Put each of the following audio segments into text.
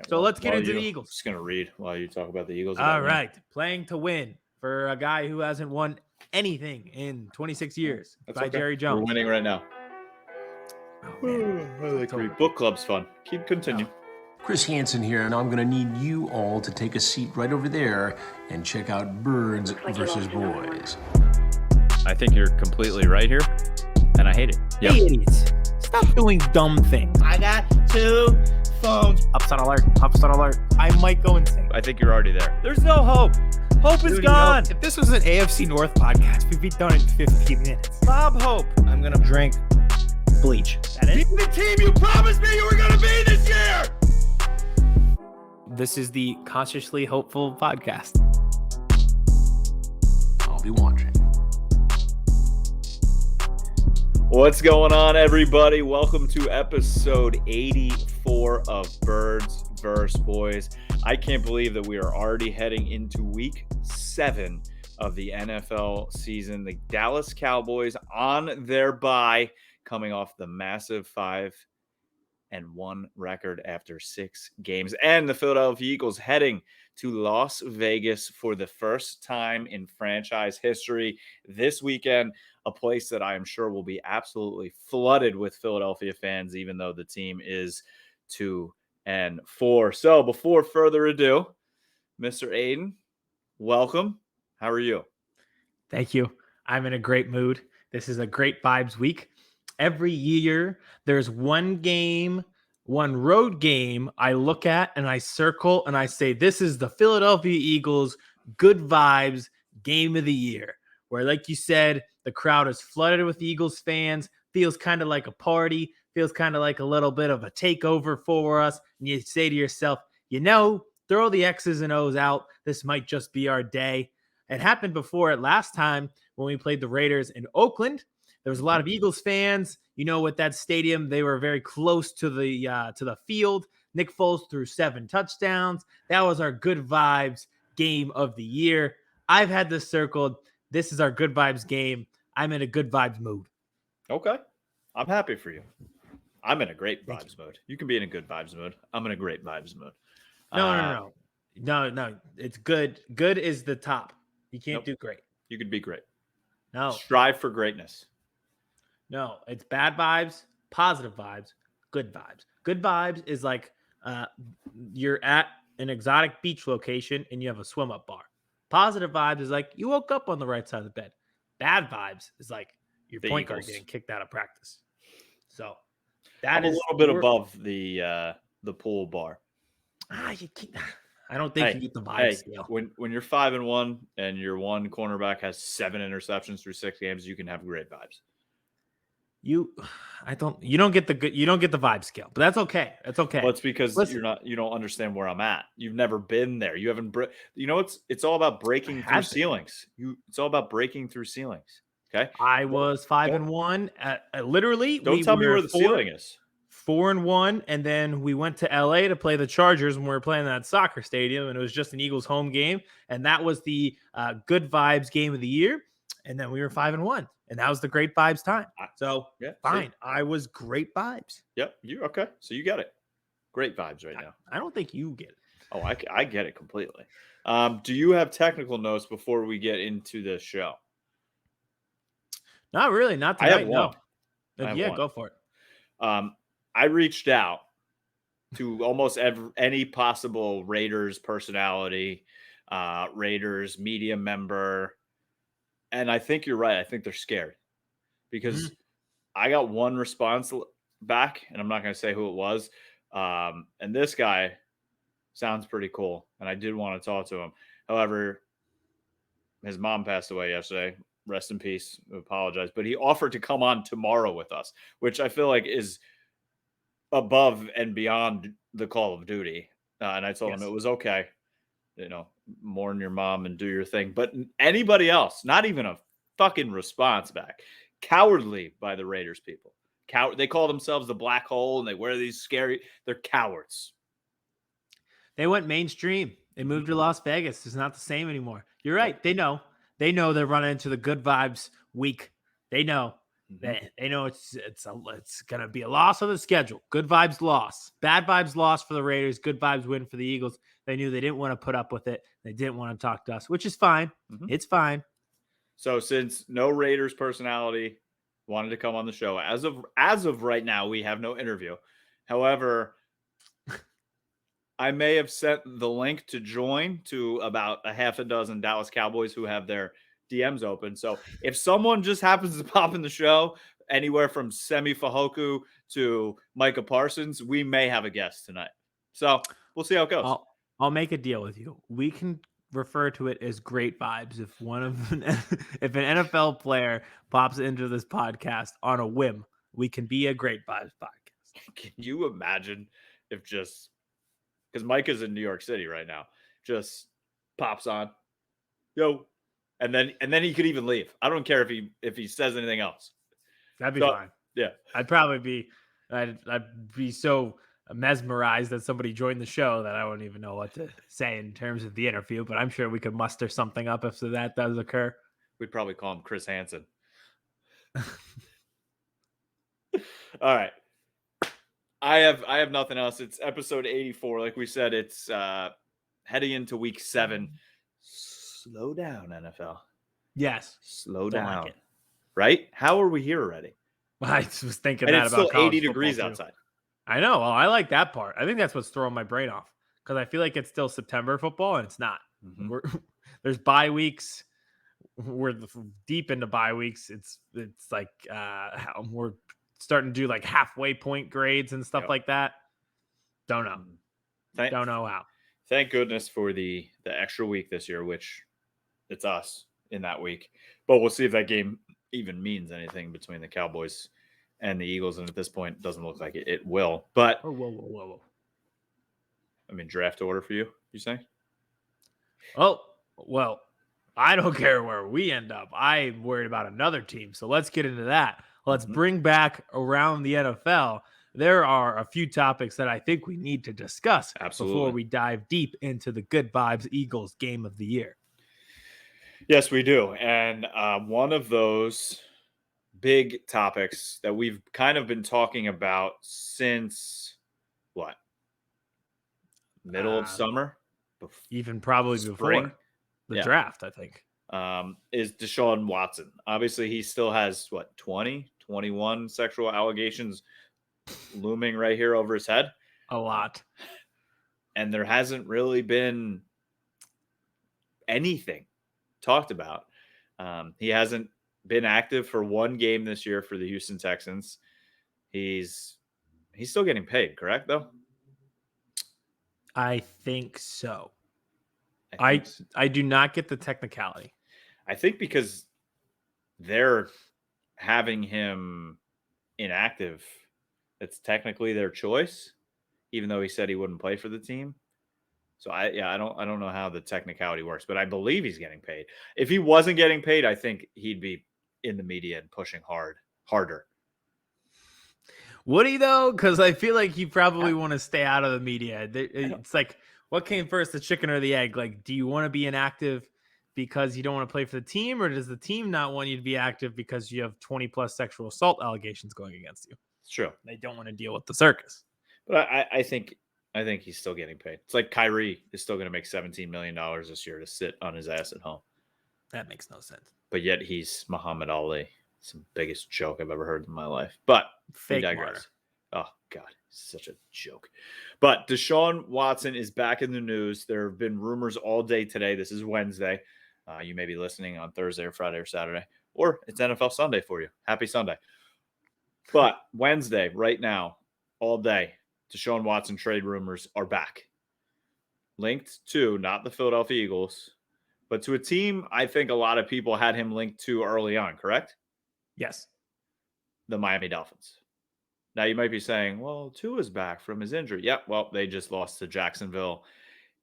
So let's get into the I'm Eagles. just going to read while you talk about the Eagles. All right. Playing to win for a guy who hasn't won anything in 26 years by okay. Jerry Jones. We're winning right now. Oh, man. I like read. Book club's fun. Continue. Chris Hansen here, and I'm going to need you all to take a seat right over there and check out Birds versus Boys. I think you're completely right here, and I hate it. Yep. Hey, idiots. Stop doing dumb things. I got 2 phones. Upset alert. Upset alert. I might go insane. I think you're already there. There's no hope. Hope is gone. If this was an AFC North podcast, we'd be done in 15 minutes. Bob Hope. I'm going to drink bleach. That is be the team you promised me you were going to be this year! This is the Consciously Hopeful podcast. I'll be watching. What's going on, everybody? Welcome to episode 84 of Birds vs. Boys. I can't believe that we are already heading into week 7 of the NFL season. The Dallas Cowboys on their bye, coming off the massive 5-1 record after 6 games. And the Philadelphia Eagles heading to Las Vegas for the first time in franchise history this weekend, a place that I am sure will be absolutely flooded with Philadelphia fans, even though the team is 2-4. So before further ado, Mr. Aidan, welcome. How are you? Thank you. I'm in a great mood. This is a great vibes week. Every year, there's one road game I look at and I circle and I say, this is the Philadelphia Eagles good vibes game of the year. Where, like you said, the crowd is flooded with Eagles fans, feels kind of like a party, feels kind of like a little bit of a takeover for us. And you say to yourself, throw the X's and O's out. This might just be our day. It happened before at last time when we played the Raiders in Oakland. There was a lot of Eagles fans. With that stadium, they were very close to the field. Nick Foles threw 7 touchdowns. That was our good vibes game of the year. I've had this circled. This is our good vibes game. I'm in a good vibes mood. Okay. I'm happy for you. I'm in a great vibes mode. You can be in a good vibes mode. I'm in a great vibes mode. No. It's good. Good is the top. You can't do great. You could be great. No. Strive for greatness. No, it's bad vibes, positive vibes, good vibes. Good vibes is like you're at an exotic beach location and you have a swim up bar. Positive vibes is like you woke up on the right side of the bed. Bad vibes is like your point guard getting kicked out of practice. So that is a little bit above the pool bar. I don't think you get the vibes scale. When you're 5-1 and your one cornerback has 7 interceptions through 6 games, you can have great vibes. You don't get the vibe scale, but that's okay. That's okay. Well, it's because you don't understand where I'm at. You've never been there. You haven't. It's all about breaking through ceilings. It's all about breaking through ceilings. Okay. I was 5-1. Literally, don't tell me where the ceiling is. 4-1, and then we went to LA to play the Chargers when we were playing that soccer stadium, and it was just an Eagles home game, and that was the good vibes game of the year. And then we were 5-1. And that was the great vibes time. So fine. See? I was great vibes. Yep. You okay. So you got it. Great vibes right now. I don't think you get it. Oh, I get it completely. Do you have technical notes before we get into the show? Not really. Not tonight. I have one. No. Yeah, go for it. I reached out to almost any possible Raiders personality, Raiders media member. And I think you're right. I think they're scared because I got one response back, and I'm not going to say who it was. And this guy sounds pretty cool, and I did want to talk to him. However, his mom passed away yesterday. Rest in peace. I apologize. But he offered to come on tomorrow with us, which I feel like is above and beyond the Call of Duty. And I told him it was okay. Mourn your mom and do your thing. But anybody else, not even a fucking response back. Cowardly by the Raiders people. They call themselves the black hole and they wear these scary. They're cowards. They went mainstream. They moved to Las Vegas. It's not the same anymore. You're right. They know. They know they're running into the good vibes week. They know. They know it's gonna be a loss on the schedule. Good vibes loss, bad vibes loss for the Raiders. Good vibes win for the Eagles. They knew they didn't want to put up with it. They didn't want to talk to us, which is fine. It's fine. So since no Raiders personality wanted to come on the show, as of right now, we have no interview. However, I may have sent the link to join to about a half a dozen Dallas Cowboys who have their DMs open. So if someone just happens to pop in the show, anywhere from Semi Fahoku to Micah Parsons, we may have a guest tonight. So we'll see how it goes. I'll make a deal with you. We can refer to it as great vibes if if an NFL player pops into this podcast on a whim. We can be a great vibes podcast. Can you imagine if just because Mike is in New York City right now, just pops on, yo, and then he could even leave. I don't care if he says anything else. That'd be fine. Yeah, I'd be so mesmerized that somebody joined the show that I wouldn't even know what to say in terms of the interview. But I'm sure we could muster something up if that does occur. We'd probably call him Chris Hansen. All right. I have nothing else. It's episode 84. Like we said, it's heading into week 7. Slow down, NFL. Yes. Slow down. Like right? How are we here already? I was thinking and that it's about still 80 degrees too. outside. I know. Well, I like that part. I think that's what's throwing my brain off because I feel like it's still September football and it's not. There's bye weeks. We're deep into bye weeks. It's like we're starting to do like halfway point grades and stuff like that. Don't know. Don't know how. Thank goodness for the extra week this year, which it's us in that week. But we'll see if that game even means anything between the Cowboys and the Eagles. And at this point, it doesn't look like it will. But whoa. I mean, draft order for you saying? Oh, well, I don't care where we end up. I'm worried about another team. So let's get into that. Let's bring back around the NFL. There are a few topics that I think we need to discuss before we dive deep into the Good Vibes Eagles game of the year. Yes, we do. And one of those big topics that we've kind of been talking about since what? Middle of summer? Even probably before the draft, I think. Is Deshaun Watson. Obviously, he still has, 21 sexual allegations looming right here over his head. A lot. And there hasn't really been anything talked about. He hasn't been active for one game this year for the Houston Texans. He's still getting paid, correct, though? I think so. I do not get the technicality. I think because they're having him inactive, it's technically their choice, even though he said he wouldn't play for the team. So I don't know how the technicality works, but I believe he's getting paid. If he wasn't getting paid, I think he'd be in the media and pushing harder. Would he though? Because I feel like you probably want to stay out of the media. It's like, what came first, the chicken or the egg? Like, do you want to be inactive because you don't want to play for the team, or does the team not want you to be active because you have 20 plus sexual assault allegations going against you? It's true. They don't want to deal with the circus. But I think he's still getting paid. It's like Kyrie is still going to make $17 million this year to sit on his ass at home. That makes no sense. But yet he's Muhammad Ali. It's the biggest joke I've ever heard in my life. But fake martyr. Oh, God. Such a joke. But Deshaun Watson is back in the news. There have been rumors all day today. This is Wednesday. You may be listening on Thursday or Friday or Saturday. Or it's NFL Sunday for you. Happy Sunday. But Wednesday, right now, all day, Deshaun Watson trade rumors are back. Linked to not the Philadelphia Eagles, but to a team I think a lot of people had him linked to early on, correct? Yes. The Miami Dolphins. Now you might be saying, well, Tua's back from his injury. Yeah, well, they just lost to Jacksonville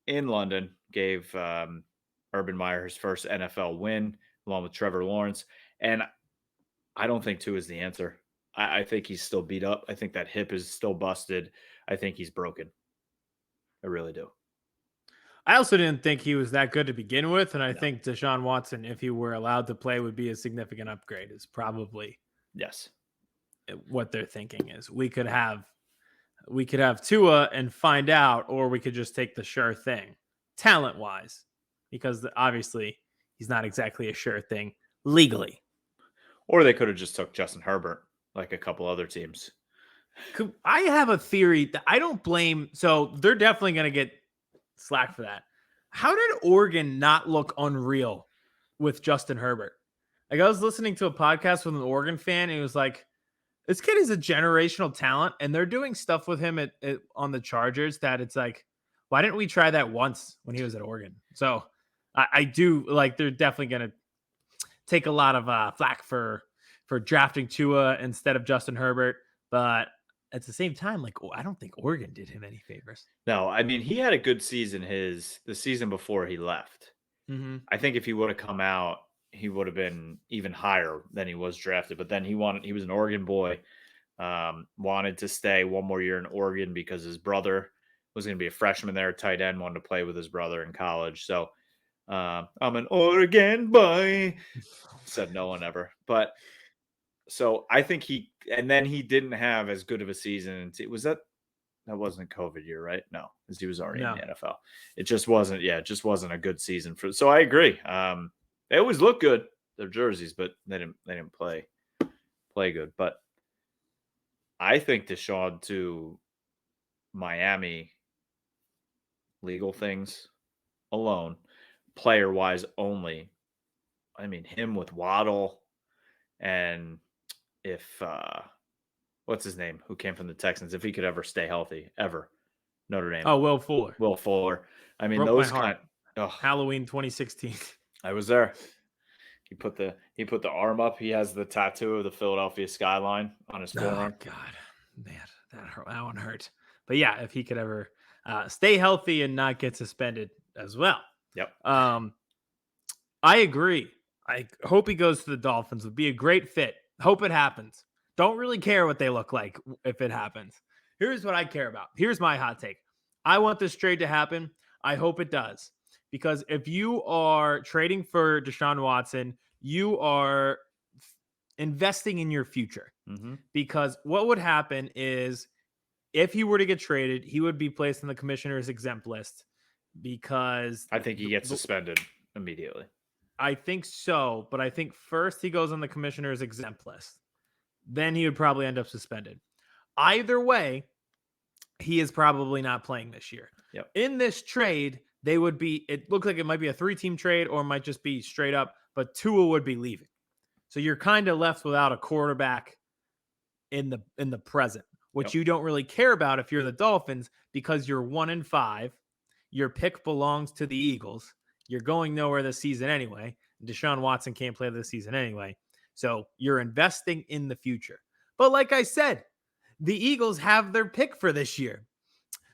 in London, gave Urban Meyer his first NFL win along with Trevor Lawrence. And I don't think Tua is the answer. I think he's still beat up. I think that hip is still busted. I think he's broken. I really do. I also didn't think he was that good to begin with. And I think Deshaun Watson, if he were allowed to play, would be a significant upgrade. Is probably Yes. What they're thinking is we could have Tua and find out, or we could just take the sure thing, talent wise, because obviously he's not exactly a sure thing legally. Or they could have just took Justin Herbert, like a couple other teams. I have a theory that I don't blame. So they're definitely going to get slack for that. How did Oregon not look unreal with Justin Herbert? Like, I was listening to a podcast with an Oregon fan, and he was like, this kid is a generational talent, and they're doing stuff with him on the Chargers that it's like, why didn't we try that once when he was at Oregon? So I do like they're definitely going to take a lot of flack for drafting Tua instead of Justin Herbert, but at the same time, like, I don't think Oregon did him any favors. No, I mean, he had a good season the season before he left. Mm-hmm. I think if he would have come out, he would have been even higher than he was drafted. But then he was an Oregon boy, wanted to stay one more year in Oregon because his brother was going to be a freshman there, tight end, wanted to play with his brother in college. So I'm an Oregon boy, said no one ever. But so I think he didn't have as good of a season. That wasn't a COVID year, right? No, because he was already in the NFL. It just wasn't. Yeah, it just wasn't a good season for. So I agree. They always look good, their jerseys, but they didn't play good. But I think Deshaun to Miami, legal things alone, player wise only. I mean, him with Waddle, and if what's his name, who came from the Texans, if he could ever stay healthy, ever. Notre Dame. Oh, Will Fuller. Will Fuller. I mean, Broke those my heart. kind. Halloween 2016. I was there. He put the arm up. He has the tattoo of the Philadelphia skyline on his forearm. Oh God, man, that one hurt. But yeah, if he could ever stay healthy and not get suspended as well. Yep. I agree. I hope he goes to the Dolphins. Would be a great fit. Hope it happens. Don't really care what they look like if it happens. Here's what I care about. Here's my hot take. I want this trade to happen. I hope it does. Because if you are trading for Deshaun Watson, you are investing in your future. Mm-hmm. Because what would happen is if he were to get traded, he would be placed on the commissioner's exempt list because I think he gets suspended immediately. I think so, but I think first he goes on the commissioner's exempt list. Then he would probably end up suspended. Either way, he is probably not playing this year. Yep. In this trade, it looked like it might be a 3-team trade or it might just be straight up, but Tua would be leaving. So you're kind of left without a quarterback in the present, which you don't really care about if you're the Dolphins because you're 1-5. Your pick belongs to the Eagles. You're going nowhere this season anyway. Deshaun Watson can't play this season anyway. So you're investing in the future. But like I said, the Eagles have their pick for this year.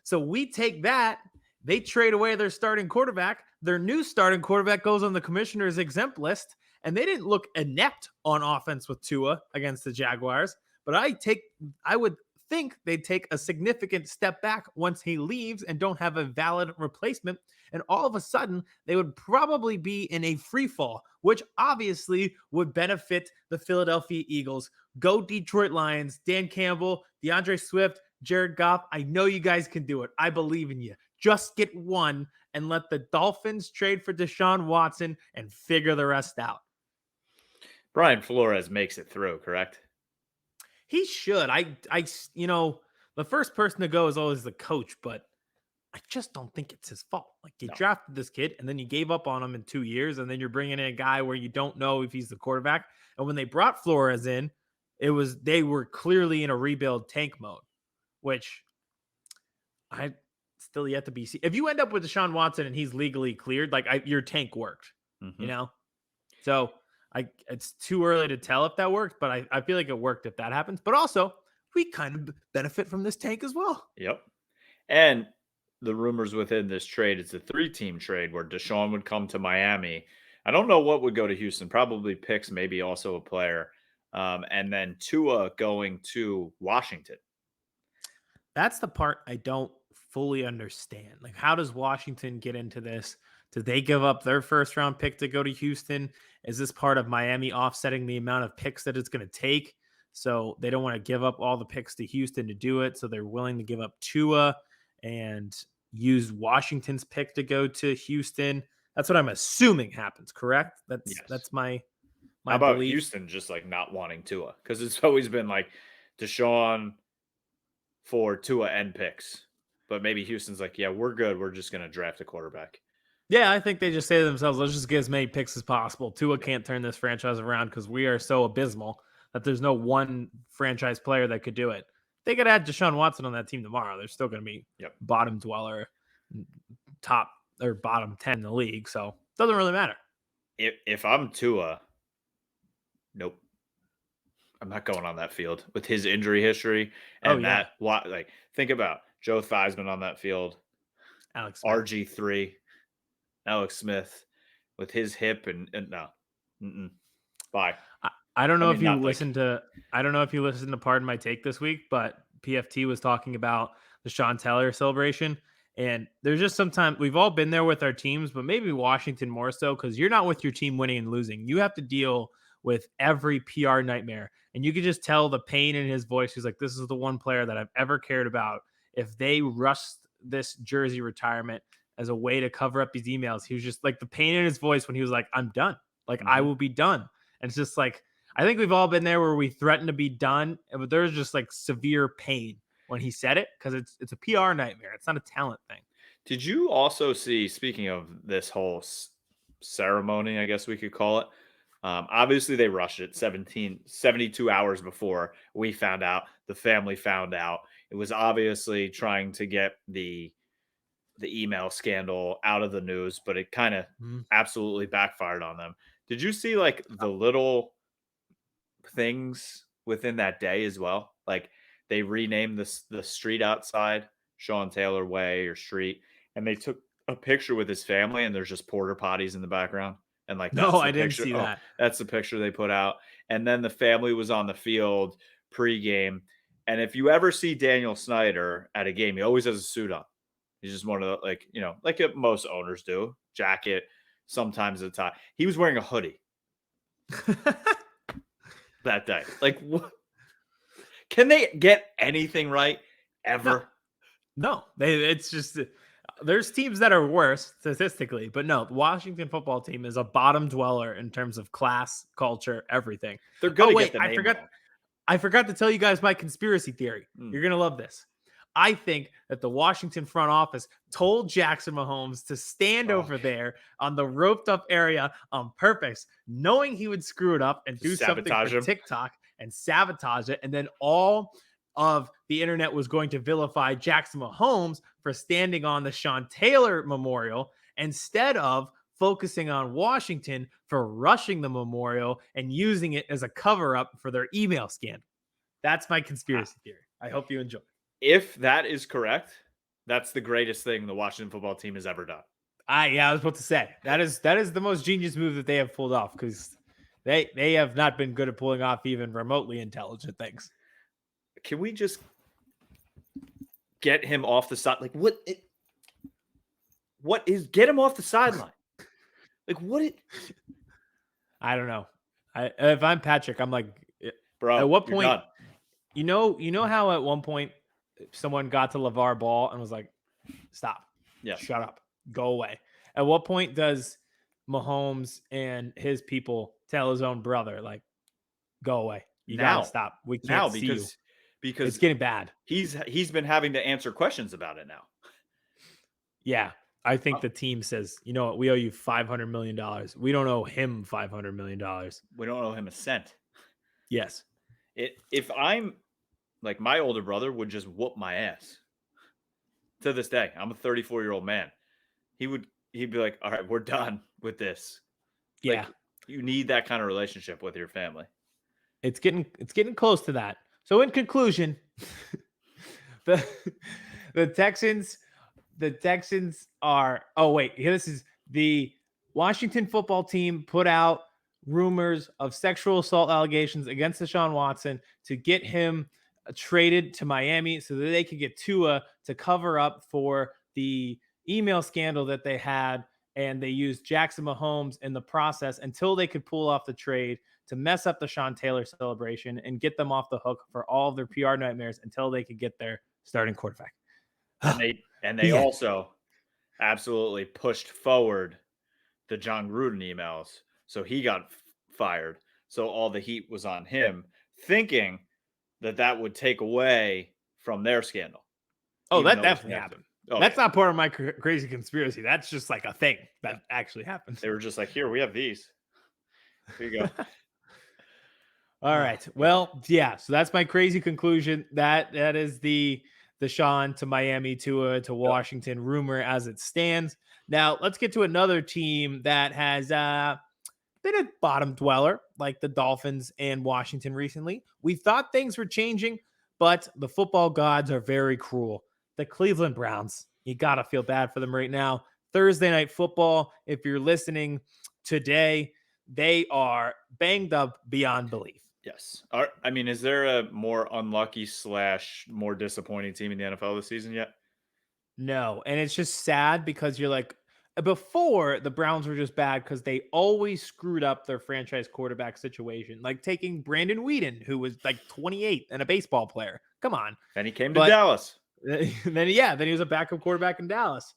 So we take that. They trade away their starting quarterback. Their new starting quarterback goes on the commissioner's exempt list. And they didn't look inept on offense with Tua against the Jaguars. But I would think they'd take a significant step back once he leaves and don't have a valid replacement. And all of a sudden, they would probably be in a free fall, which obviously would benefit the Philadelphia Eagles. Go Detroit Lions, Dan Campbell, DeAndre Swift, Jared Goff. I know you guys can do it. I believe in you. Just get one and let the Dolphins trade for Deshaun Watson and figure the rest out. Brian Flores makes it through, correct? He should. The first person to go is always the coach, but I just don't think it's his fault. Like, you drafted this kid and then you gave up on him in 2 years, and then you're bringing in a guy where you don't know if he's the quarterback. And when they brought Flores in, they were clearly in a rebuild tank mode, which I still yet to be seen. If you end up with Deshaun Watson and he's legally cleared, your tank worked, So it's too early to tell if that worked, but I feel like it worked if that happens. But also, we kind of benefit from this tank as well. Yep. And the rumors within this trade, it's a 3-team trade where Deshaun would come to Miami. I don't know what would go to Houston, probably picks, maybe also a player. And then Tua going to Washington. That's the part I don't fully understand. Like, how does Washington get into this? Did they give up their first round pick to go to Houston? Is this part of Miami offsetting the amount of picks that it's going to take? So they don't want to give up all the picks to Houston to do it. So they're willing to give up Tua and use Washington's pick to go to Houston. That's what I'm assuming happens, correct? That's my How about belief. Houston just like not wanting Tua? Because it's always been like Deshaun for Tua and picks. But maybe Houston's like, yeah, we're good. We're just going to draft a quarterback. Yeah, I think they just say to themselves, let's just get as many picks as possible. Tua can't turn this franchise around because we are so abysmal that there's no one franchise player that could do it. They could add Deshaun Watson on that team tomorrow. They're still going to be bottom dweller, top or bottom 10 in the league. So it doesn't really matter. If I'm Tua, nope. I'm not going on that field with his injury history. And think about Joe Theismann on that field. Alex Smith. RG3, Alex Smith with his hip and no. Bye. I don't know if you listened to Pardon My Take this week, but PFT was talking about the Sean Taylor celebration. And there's just sometimes we've all been there with our teams, but maybe Washington more so because you're not with your team winning and losing. You have to deal with every PR nightmare. And you could just tell the pain in his voice. He's like, this is the one player that I've ever cared about. If they rushed this jersey retirement as a way to cover up his emails, he was just like the pain in his voice when he was like, I'm done. Like, I will be done. And it's just like, I think we've all been there where we threaten to be done, but there's just like severe pain when he said it because it's a PR nightmare. It's not a talent thing. Did you also see, speaking of this whole ceremony, I guess we could call it, obviously they rushed it 72 hours before we found out, the family found out. It was obviously trying to get the email scandal out of the news, but it kind of absolutely backfired on them. Did you see like the little things within that day as well? Like they renamed the street outside Sean Taylor Way or Street, and they took a picture with his family, and there's just porta potties in the background. And like, no, I didn't see that. That's the picture they put out. And then the family was on the field pregame. And if you ever see Daniel Snyder at a game, he always has a suit on. He's just one of the, like most owners do, jacket, sometimes a tie. He was wearing a hoodie that day. Like, what? Can they get anything right ever? No, it's just there's teams that are worse statistically, but no, the Washington football team is a bottom dweller in terms of class, culture, everything. They're going to get the name wrong. I forgot to tell you guys my conspiracy theory. You're going to love this. I think that the Washington front office told Jackson Mahomes to stand over there on the roped up area on purpose, knowing he would screw it up and do something for TikTok and sabotage it. And then all of the internet was going to vilify Jackson Mahomes for standing on the Sean Taylor memorial instead of focusing on Washington for rushing the memorial and using it as a cover up for their email scandal. That's my conspiracy theory. I hope you enjoy. If that is correct, that's the greatest thing the Washington football team has ever done. I was about to say that is the most genius move that they have pulled off because they have not been good at pulling off even remotely intelligent things. Can we just get him off the side? Like what is get him off the sideline? Like I don't know. If I'm Patrick, I'm like, bro, at what point, you know how at one point someone got to LeVar Ball and was like, stop. Yeah. Shut up. Go away. At what point does Mahomes and his people tell his own brother, like, go away? You gotta stop. We can't see you. Because it's getting bad. He's been having to answer questions about it now. Yeah. I think the team says, you know what, we owe you $500 million. We don't owe him $500 million. We don't owe him a cent. Yes. If I'm like, my older brother would just whoop my ass. To this day, I'm a 34-year-old man. He'd be like, all right, we're done with this. Yeah. Like, you need that kind of relationship with your family. It's getting close to that. So in conclusion, the Texans are, this is the Washington football team put out rumors of sexual assault allegations against Deshaun Watson to get him traded to Miami so that they could get Tua to cover up for the email scandal that they had. And they used Jackson Mahomes in the process until they could pull off the trade to mess up the Sean Taylor celebration and get them off the hook for all of their PR nightmares until they could get their starting quarterback. And they also absolutely pushed forward the John Gruden emails. So he got fired. So all the heat was on him, thinking that would take away from their scandal. Oh, that definitely happened. Oh, that's not part of my crazy conspiracy. That's just like a thing that actually happened. They were just like, here, we have these. Here you go. All right. Well, yeah. So that's my crazy conclusion. That is the Deshaun to Miami to Washington rumor as it stands. Now let's get to another team that has been a bottom dweller like the Dolphins and Washington recently. We thought things were changing, but the football gods are very cruel. The Cleveland Browns, you got to feel bad for them right now. Thursday Night Football, if you're listening today, they are banged up beyond belief. Yes. I mean, is there a more unlucky / more disappointing team in the NFL this season yet? No. And it's just sad because you're like, before the Browns were just bad because they always screwed up their franchise quarterback situation, like taking Brandon Weeden, who was like 28 and a baseball player. Come on. And he came to Dallas. Then he was a backup quarterback in Dallas.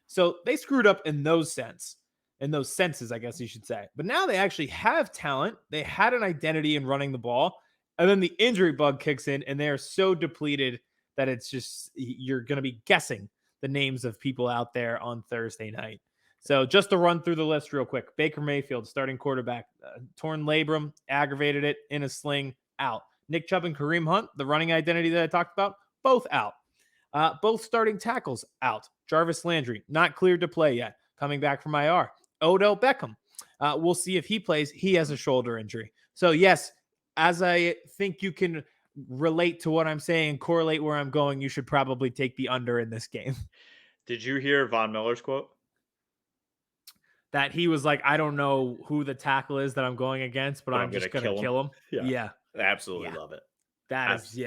So they screwed up in those senses, I guess you should say. But now they actually have talent. They had an identity in running the ball. And then the injury bug kicks in, and they are so depleted that it's just, you're going to be guessing the names of people out there on Thursday night. So just to run through the list real quick. Baker Mayfield, starting quarterback, torn labrum, aggravated it in a sling, out. Nick Chubb and Kareem Hunt, the running identity that I talked about, both out. Both starting tackles out. Jarvis Landry, not cleared to play yet, coming back from IR. Odell Beckham, we'll see if he plays. He has a shoulder injury. So yes, as I think you can relate to what I'm saying, correlate where I'm going, you should probably take the under in this game. Did you hear Von Miller's quote? That he was like, I don't know who the tackle is that I'm going against, but I'm just going to kill him. Yeah. I absolutely love it. That is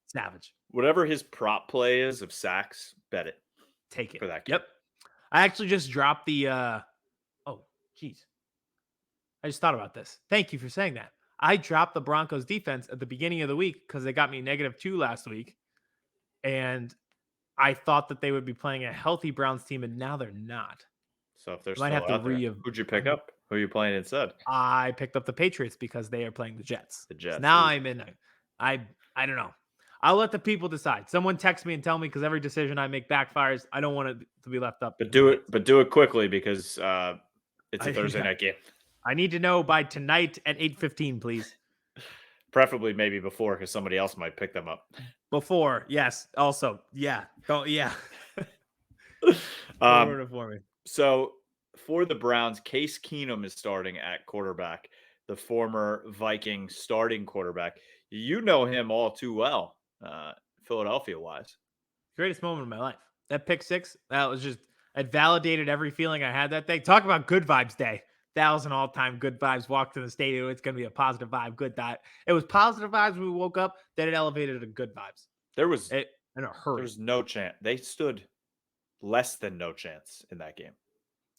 savage. Whatever his prop play is of sacks, bet it. Take it. For that game. Yep. I actually just dropped the oh, geez. I just thought about this. Thank you for saying that. I dropped the Broncos defense at the beginning of the week because they got me -2 last week. And I thought that they would be playing a healthy Browns team, and now they're not. So if they're still out there, who'd you pick up? Who are you playing instead? I picked up the Patriots because they are playing the Jets. So now I'm in. I don't know. I'll let the people decide. Someone text me and tell me, because every decision I make backfires. I don't want it to be left up. But do it quickly because it's a Thursday night game. I need to know by tonight at 8:15, please. Preferably maybe before, because somebody else might pick them up. Before, yes. Also, yeah. Oh, yeah. For me. So for the Browns, Case Keenum is starting at quarterback, the former Viking starting quarterback. You know him all too well, Philadelphia-wise. Greatest moment of my life. That pick six, it validated every feeling I had that day. Talk about good vibes day. That was an all-time good vibes walk to the stadium. It's going to be a positive vibe, good vibe. It was positive vibes when we woke up. Then it elevated to good vibes. There was in a hurry. There was no chance. They stood less than no chance in that game.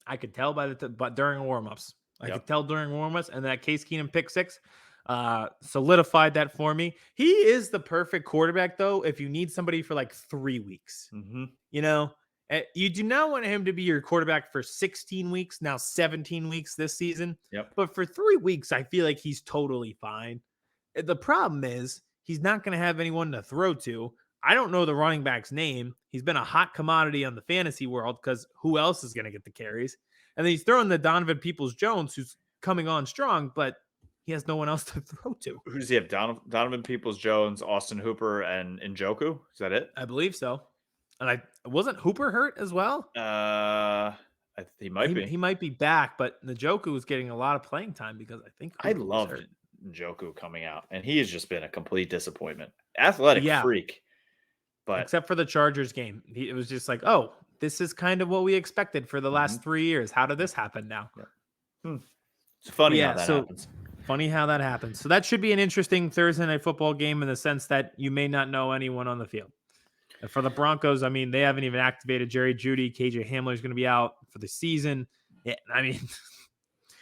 I could tell but during warm-ups. I could tell during warm-ups, and that Case Keenum pick six solidified that for me. He is the perfect quarterback, though, if you need somebody for like 3 weeks. Mm-hmm. You know, you do not want him to be your quarterback for 16 weeks, now 17 weeks this season. Yep. But for 3 weeks, I feel like he's totally fine. The problem is he's not going to have anyone to throw to. I don't know the running back's name. He's been a hot commodity on the fantasy world because who else is going to get the carries? And then he's throwing the Donovan Peoples-Jones, who's coming on strong, but he has no one else to throw to. Who does he have? Donovan Peoples-Jones, Austin Hooper, and Njoku? Is that it? I believe so. And wasn't Hooper hurt as well? He might be. He might be back, but Njoku was getting a lot of playing time because I think I loved Njoku coming out, and he has just been a complete disappointment. Athletic freak. But except for the Chargers game, it was just like, oh, this is kind of what we expected for the last 3 years. How did this happen now? Yeah. It's funny how that happens. Funny how that happens. So that should be an interesting Thursday night football game in the sense that you may not know anyone on the field. And for the Broncos, I mean, they haven't even activated Jerry Jeudy. KJ Hamler is going to be out for the season. Yeah, I mean,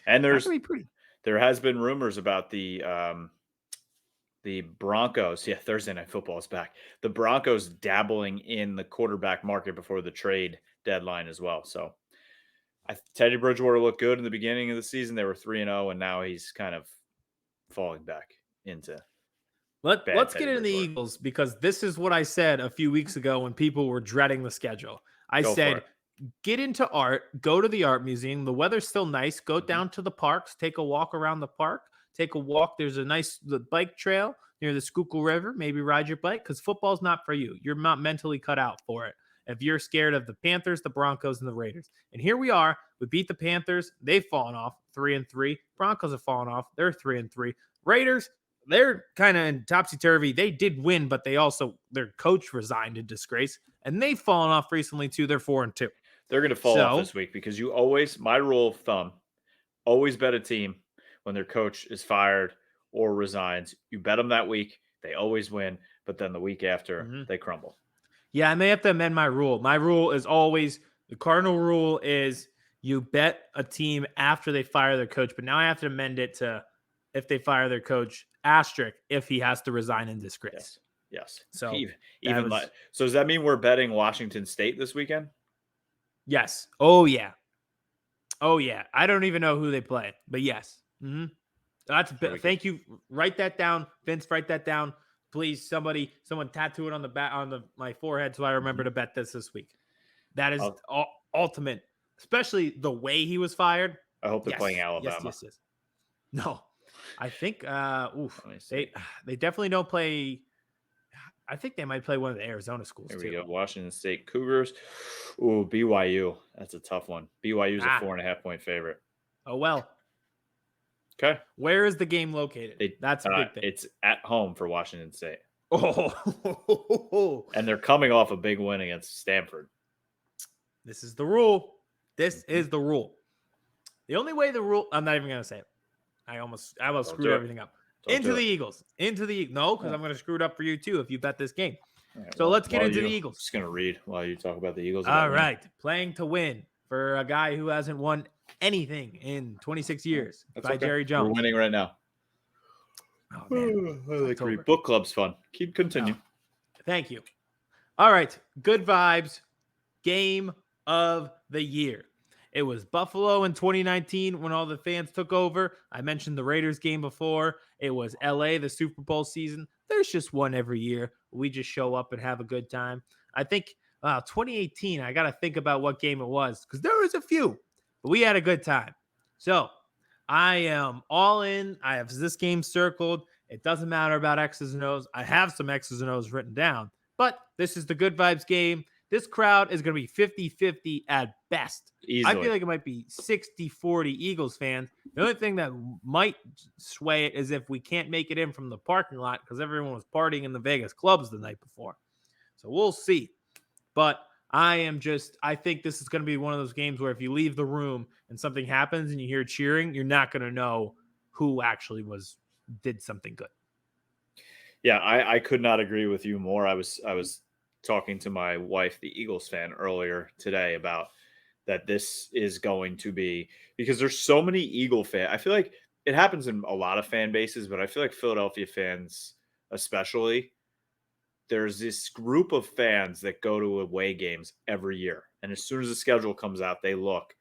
and there's There has been rumors about the Broncos. Yeah, Thursday Night Football is back. The Broncos dabbling in the quarterback market before the trade deadline as well. So Teddy Bridgewater looked good in the beginning of the season. They were 3-0, and now he's kind of falling back into Let's Teddy get into the Bridgewater. Eagles, because this is what I said a few weeks ago when people were dreading the schedule. I Go for said, it. get into art, go to the art museum. The weather's still nice. Go Mhm. down to the parks, take a walk around the park, take a walk. There's a nice bike trail near the Schuylkill River. Maybe ride your bike, because football's not for you. You're not mentally cut out for it. If you're scared of the Panthers, the Broncos, and the Raiders. And here we are. We beat the Panthers. They've fallen off 3-3. Broncos have fallen off. They're 3-3. Raiders, they're kind of in topsy-turvy. They did win, but their coach resigned in disgrace. And they've fallen off recently too. They're 4-2. They're going to fall off So- this week because my rule of thumb, always bet a team when their coach is fired or resigns. You bet them that week. They always win. But then the week after, they crumble. Yeah, I may have to amend my rule. My rule is always, the cardinal rule is you bet a team after they fire their coach. But now I have to amend it to, if they fire their coach, asterisk, if he has to resign in disgrace. Yes. So So does that mean we're betting Washington State this weekend? Yes. Oh yeah. I don't even know who they play, but yes. Thank you. Write that down, Vince. Write that down, please. Someone tattoo it on the back my forehead so I remember to bet this week. That is ultimate, especially the way he was fired. I hope they're playing Alabama. Yes. No, I think. They definitely don't play. I think they might play one of the Arizona schools. There we go. Washington State Cougars. Ooh, BYU. That's a tough one. BYU is a 4.5-point favorite. Oh, well. Okay. Where is the game located? That's a big thing. It's at home for Washington State. Oh. And they're coming off a big win against Stanford. This is the rule. This is the rule. The only way I'm not even going to say it. I almost screwed everything up. Into the Eagles. No, because I'm going to screw it up for you too if you bet this game. Right, so let's get into the Eagles. I'm just going to read while you talk about the Eagles. All right. Playing to win for a guy who hasn't won anything in 26 years by Jerry Jones. We're winning right now. Oh, man. I like to read. Book club's fun. Continue. Thank you. All right. Good vibes. Game of the year. It was Buffalo in 2019 when all the fans took over. I mentioned the Raiders game before. It was LA, the Super Bowl season. There's just one every year. We just show up and have a good time. I think 2018, I got to think about what game it was because there was a few, but we had a good time. So I am all in. I have this game circled. It doesn't matter about X's and O's. I have some X's and O's written down, but this is the good vibes game. This crowd is going to be 50-50 at best. Easily. I feel like it might be 60-40 Eagles fans. The only thing that might sway it is if we can't make it in from the parking lot because everyone was partying in the Vegas clubs the night before. So we'll see. But I think this is going to be one of those games where if you leave the room and something happens and you hear cheering, you're not going to know who actually did something good. Yeah, I could not agree with you more. I was talking to my wife, the Eagles fan, earlier today about that this is going to be because there's so many Eagle fans. I feel like it happens in a lot of fan bases, but I feel like Philadelphia fans especially, there's this group of fans that go to away games every year. And as soon as the schedule comes out, they look.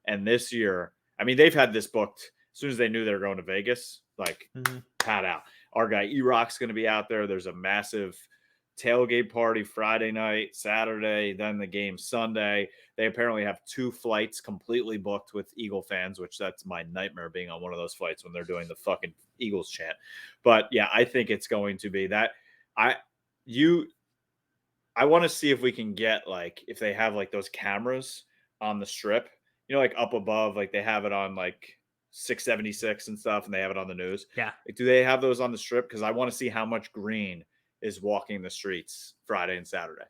And this year, I mean, they've had this booked as soon as they knew they were going to Vegas, like pat out. Our guy E-Rock's going to be out there. There's a massive tailgate party Friday night, Saturday, then the game Sunday. They apparently have 2 flights completely booked with Eagle fans, which that's my nightmare being on one of those flights when they're doing the fucking Eagles chant. But yeah, I think it's going to be that. I want to see if we can get like if they have like those cameras on the strip, like up above, like they have it on like 676 and stuff, and they have it on the news. Yeah. Like, do they have those on the strip? Because I want to see how much green is walking the streets Friday and Saturday.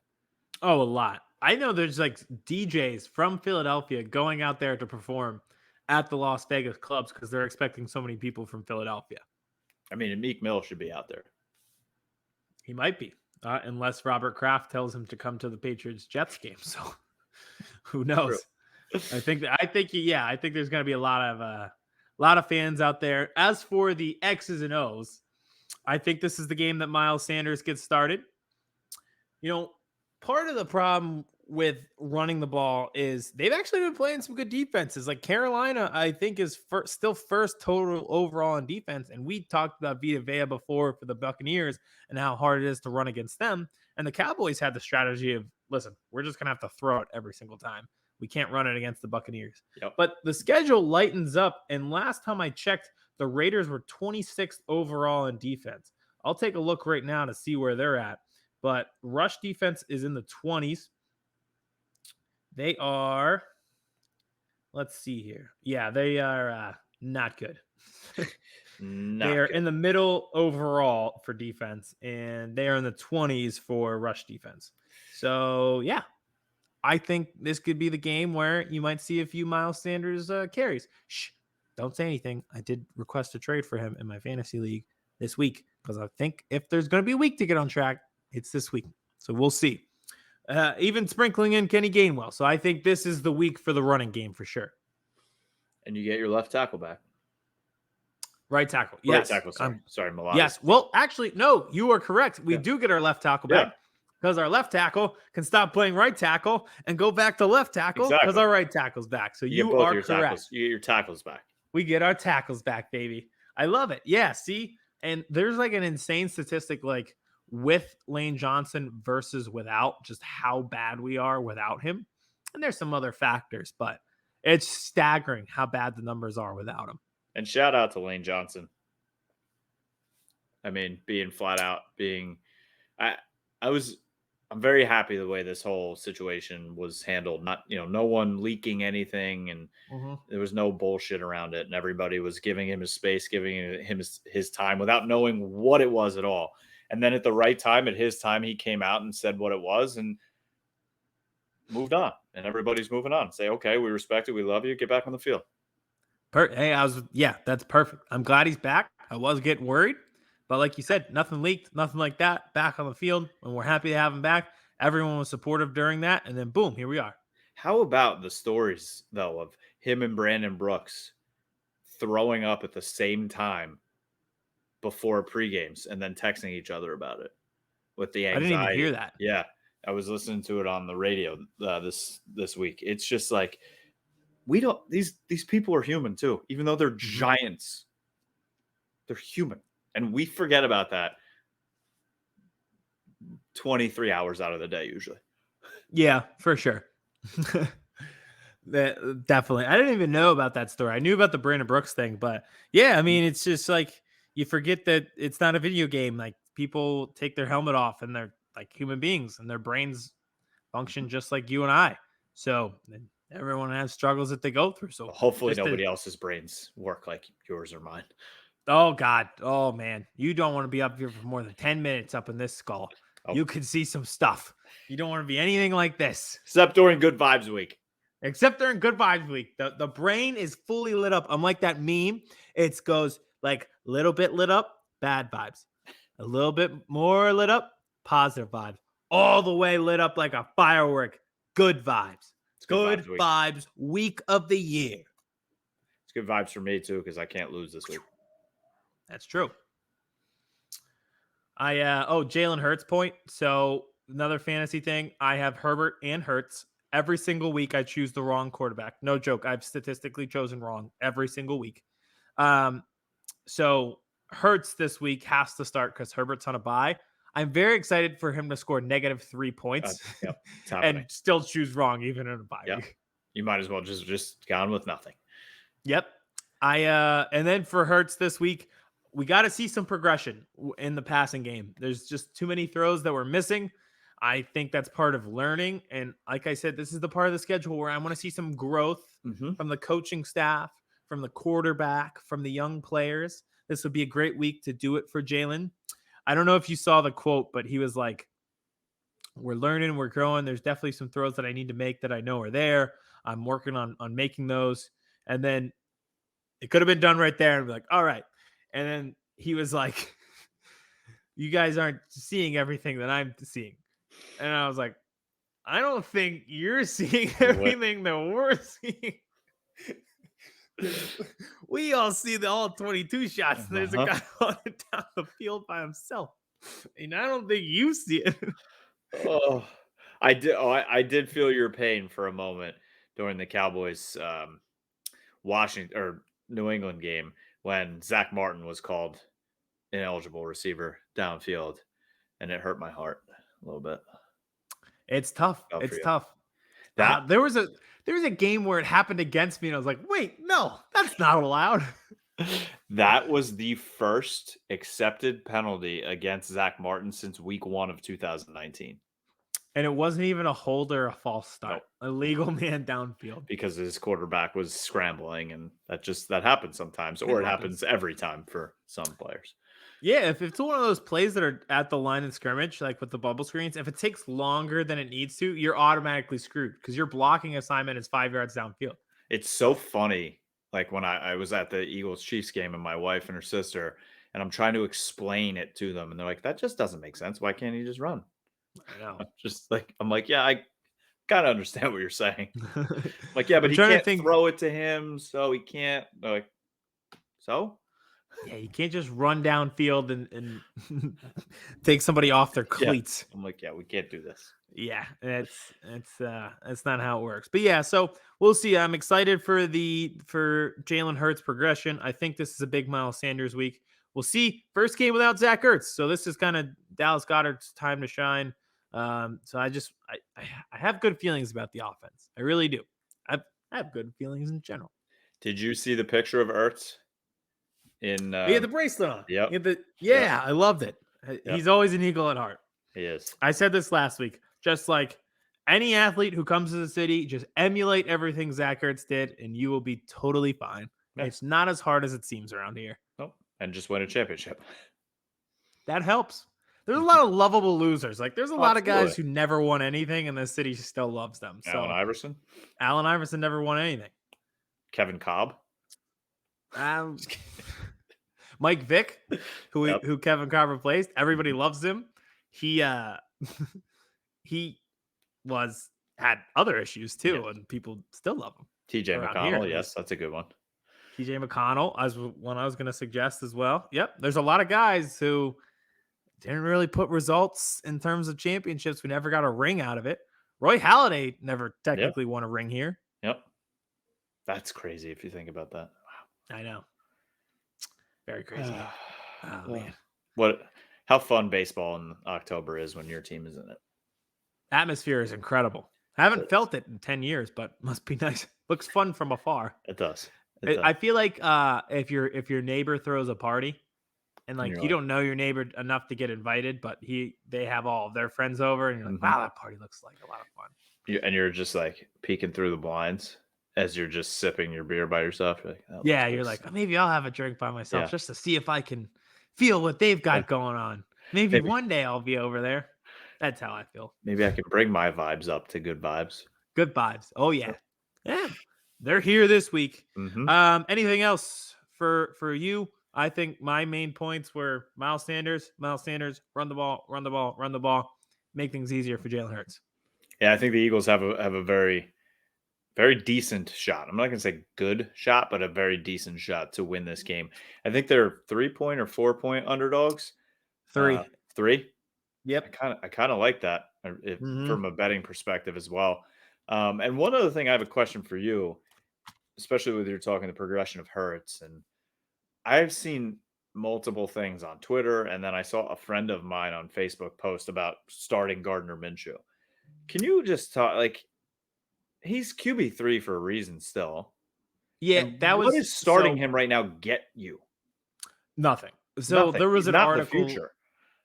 Oh, a lot. I know there's like DJs from Philadelphia going out there to perform at the Las Vegas clubs because they're expecting so many people from Philadelphia. I mean, Meek Mill should be out there. He might be, unless Robert Kraft tells him to come to the Patriots-Jets game. So who knows? I think there's going to be a lot A lot of fans out there. As for the X's and O's, I think this is the game that Miles Sanders gets started. Part of the problem with running the ball is they've actually been playing some good defenses. Like Carolina, I think is still first total overall in defense. And we talked about Vita Vea before for the Buccaneers and how hard it is to run against them. And the Cowboys had the strategy of, listen, we're just going to have to throw it every single time. We can't run it against the Buccaneers. Yep. But the schedule lightens up. And last time I checked, the Raiders were 26th overall in defense. I'll take a look right now to see where they're at. But rush defense is in the 20s. They are, let's see here. Yeah, they are not good. They are in the middle overall for defense, and they are in the 20s for rush defense. So, yeah, I think this could be the game where you might see a few Miles Sanders carries. Shh, don't say anything. I did request a trade for him in my fantasy league this week because I think if there's going to be a week to get on track, it's this week. So we'll see. Even sprinkling in Kenny Gainwell. So I think this is the week for the running game for sure. And you get your left tackle back. Right tackle. Yes. Right tackle, sorry, Milano. Yes. Well, actually, no, you are correct. We do get our left tackle back because our left tackle can stop playing right tackle and go back to left tackle because our right tackle's back. So you are correct. Tackles. You get your tackles back. We get our tackles back, baby. I love it. Yeah, see? And there's like an insane statistic like with Lane Johnson versus without, just how bad we are without him. And there's some other factors, but it's staggering how bad the numbers are without him. And shout out to Lane Johnson. I mean, being flat out, I'm very happy the way this whole situation was handled. Not, no one leaking anything, and there was no bullshit around it. And everybody was giving him his space, giving him his time without knowing what it was at all. And then at the right time, at his time, he came out and said what it was and moved on. And everybody's moving on. Say, okay, we respect it. We love you. Get back on the field. Hey, that's perfect. I'm glad he's back. I was getting worried, but like you said, nothing leaked, nothing like that. Back on the field, and we're happy to have him back. Everyone was supportive during that, and then boom, here we are. How about the stories, though, of him and Brandon Brooks throwing up at the same time before pre-games and then texting each other about it with the anxiety? I didn't even hear that. Yeah, I was listening to it on the radio this week. It's just like, we don't, these people are human too, even though they're giants. They're human, and we forget about that 23 hours out of the day usually. Yeah, for sure. Definitely. I didn't even know about that story. I knew about the Brandon Brooks thing, but yeah, I mean, it's just like you forget that it's not a video game. Like, people take their helmet off and they're like human beings, and their brains function just like you and I. So everyone has struggles that they go through. So hopefully nobody else's brains work like yours or mine. Oh God. Oh man. You don't want to be up here for more than 10 minutes up in this skull. Oh. You could see some stuff. You don't want to be anything like this. Except during Good Vibes Week. The brain is fully lit up. I'm like that meme. It goes like little bit lit up, bad vibes. A little bit more lit up, positive vibes. All the way lit up like a firework. Good vibes. Good vibes week of the year. It's good vibes for me too, because I can't lose this week. That's true. Jalen Hurts point. So another fantasy thing. I have Herbert and Hurts. Every single week I choose the wrong quarterback. No joke. I've statistically chosen wrong every single week. So Hurts this week has to start because Herbert's on a bye. I'm very excited for him to score -3 points and still choose wrong even in a bye week. You might as well just gone with nothing. Yep. And then for Hurts this week, we got to see some progression in the passing game. There's just too many throws that we're missing. I think that's part of learning. And like I said, this is the part of the schedule where I want to see some growth from the coaching staff, from the quarterback, from the young players. This would be a great week to do it for Jalen. I don't know if you saw the quote, but he was like, we're learning, we're growing. There's definitely some throws that I need to make that I know are there. I'm working on making those. And then it could have been done right there and be like, all right. And then he was like, you guys aren't seeing everything that I'm seeing. And I was like, I don't think you're seeing everything that we're seeing. We all see the all 22 shots. And there's a guy running down the field by himself. And I don't think you see it. Oh, I did. Oh, I did feel your pain for a moment during the Cowboys Washington or New England game when Zach Martin was called ineligible receiver downfield, and it hurt my heart a little bit. It's tough. Felt for It's you. tough. That There was a game where it happened against me, and I was like, wait, no, that's not allowed. that was the first accepted penalty against Zach Martin since week 1 of 2019 And it wasn't even a hold or a false start. A legal man downfield. because his quarterback was scrambling, and that happens sometimes, or it happens every time for some players. Yeah, if it's one of those plays that are at the line of scrimmage, like with the bubble screens, if it takes longer than it needs to, you're automatically screwed because your blocking assignment is 5 yards downfield. It's so funny. Like when I was at the Eagles-Chiefs game and my wife and her sister, and I'm trying to explain it to them, and they're like, that just doesn't make sense. Why can't he just run? I know. I'm like, yeah, I gotta understand what you're saying. Like, yeah, but he trying to can't throw it to him, so he can't. They're like, so? Yeah, you can't just run downfield and take somebody off their cleats. I'm like, yeah, we can't do this. Yeah, it's not how it works. But yeah, so we'll see. I'm excited for Jalen Hurts progression. I think this is a big Miles Sanders week. We'll see. First game without Zach Ertz, so this is kind of Dallas Goedert's time to shine. So I have good feelings about the offense. I really do. I have good feelings in general. Did you see the picture of Ertz? He had the bracelet on. Yep. I loved it. Yep. He's always an Eagle at heart. He is. I said this last week. Just like any athlete who comes to the city, just emulate everything Zach Ertz did, and you will be totally fine. Yeah. It's not as hard as it seems around here. Nope. And just win a championship. That helps. There's a lot of lovable losers. Like there's a lot of guys who never won anything, and the city still loves them. Allen Iverson. Allen Iverson never won anything. Kevin Cobb. Mike Vick, who Kevin Cobb replaced. Everybody loves him. He had other issues too, and people still love him. TJ McConnell, yes, that's a good one. TJ McConnell, as one I was going to suggest as well. Yep, there's a lot of guys who didn't really put results in terms of championships. We never got a ring out of it. Roy Halladay never technically won a ring here. Yep, that's crazy if you think about that. Wow. I know, very crazy. Oh man, how fun baseball in October is when your team is in it. Atmosphere is incredible. I haven't felt it in 10 years, but must be nice. Looks fun from afar. It does. I feel like if your neighbor throws a party and like you don't know your neighbor enough to get invited, but they have all of their friends over, and you're like, wow, that party looks like a lot of fun. You're just like peeking through the blinds as you're just sipping your beer by yourself. You're like, you're like, oh, maybe I'll have a drink by myself just to see if I can feel what they've got going on. Maybe one day I'll be over there. That's how I feel. Maybe I can bring my vibes up to good vibes. Good vibes. Oh yeah. Yeah. They're here this week. Mm-hmm. Anything else for you? I think my main points were Miles Sanders, run the ball, make things easier for Jalen Hurts. Yeah, I think the Eagles have a very, very decent shot. I'm not going to say good shot, but a very decent shot to win this game. I think they're 3-point or 4-point underdogs. 3. 3? Yep. I kind of like that from a betting perspective as well. And one other thing, I have a question for you, especially with you're talking the progression of Hurts. And I've seen multiple things on Twitter, and then I saw a friend of mine on Facebook post about starting Gardner Minshew. Can you just talk, like, he's QB3 for a reason still. Yeah, what is starting him right now get you? Nothing. So there was an article. The future.